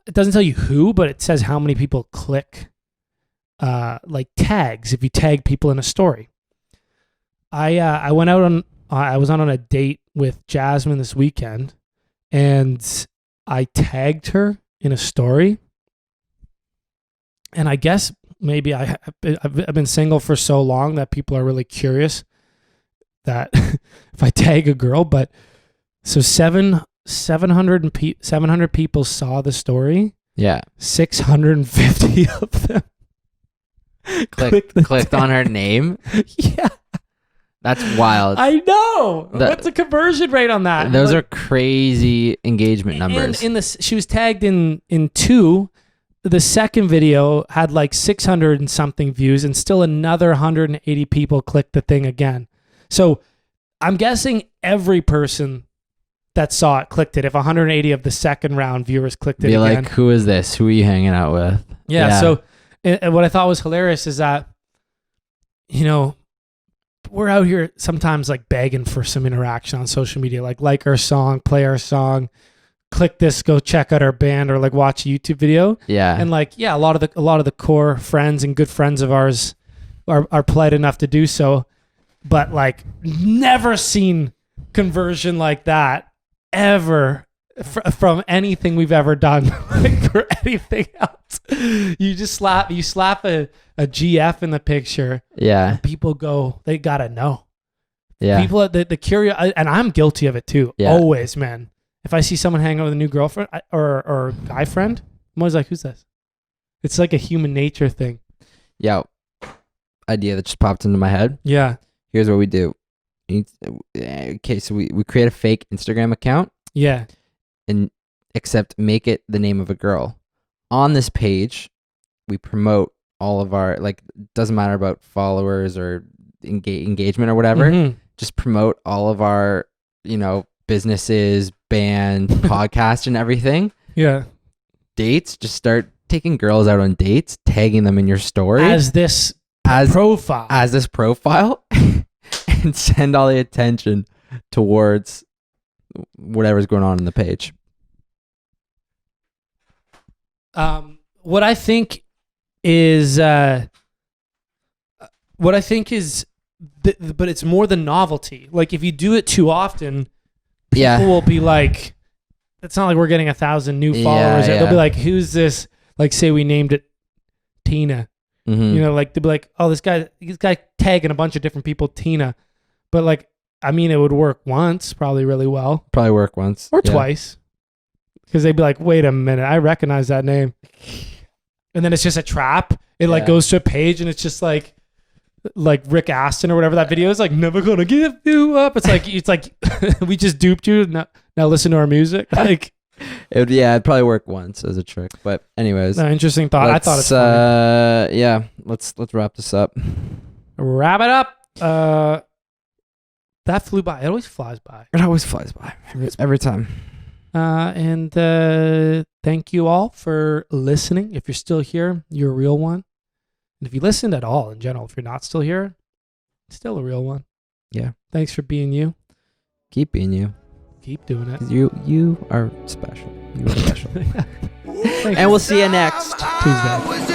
it doesn't tell you who, but it says how many people click like tags if you tag people in a story. I went out on I was on a date with Jasmine this weekend, and I tagged her in a story. And I guess maybe I've been single for so long that people are really curious that if I tag a girl. But so 700 people saw the story. Yeah. 650 of them clicked on her name. Yeah. That's wild. I know. What's the conversion rate on that? Those are crazy engagement numbers. She was tagged in 2. The second video had like 600 and something views, and still another 180 people clicked the thing again. So I'm guessing every person that saw it clicked it. If 180 of the second round viewers clicked it again. Be like, who is this? Who are you hanging out with? Yeah. So and what I thought was hilarious is that, you know, we're out here sometimes like begging for some interaction on social media, like our song, play our song, click this, go check out our band, or like watch a YouTube video. Yeah. And like, yeah, a lot of the core friends and good friends of ours are polite enough to do so, but like never seen conversion like that ever from anything we've ever done, like, or anything else. You just slap a GF in the picture. Yeah. And people go, they gotta know. Yeah. People, the curious, and I'm guilty of it too. Yeah. Always, man. If I see someone hanging out with a new girlfriend or guy friend, I'm always like, who's this? It's like a human nature thing. Yeah. Idea that just popped into my head. Yeah. Here's what we do. Okay, so we create a fake Instagram account. Yeah. And except make it the name of a girl. On this page, we promote all of our, like, doesn't matter about followers or engagement or whatever. Mm-hmm. Just promote all of our, you know, businesses, band, podcast, and everything. Yeah. Dates. Just start taking girls out on dates, tagging them in your story As this profile. As this profile, and send all the attention towards whatever's going on in the page. What I think is, but it's more the novelty. Like if you do it too often, people will be like, it's not like we're getting 1,000 new followers. Yeah. They'll be like, who's this? Like say we named it Tina. Mm-hmm. You know, like they'll be like, oh, this guy tagging a bunch of different people, Tina. But like, I mean, it would work once, probably really well. Probably work once. Or twice. Because they'd be like, wait a minute, I recognize that name. And then it's just a trap. It like goes to a page and it's just like Rick Aston or whatever that video is, like, never gonna give you up. It's like we just duped you. Now listen to our music. Like it'd probably work once as a trick. But anyways. No, interesting thought. I thought it's funny. Yeah. Let's wrap this up. Wrap it up. That flew by. It always flies by. It always flies by. Every time. And thank you all for listening. If you're still here, you're a real one. And if you listened at all in general, if you're not still here, still a real one. Yeah. Thanks for being you. Keep being you. Keep doing it. You are special. You are special. And we'll see you next Tuesday.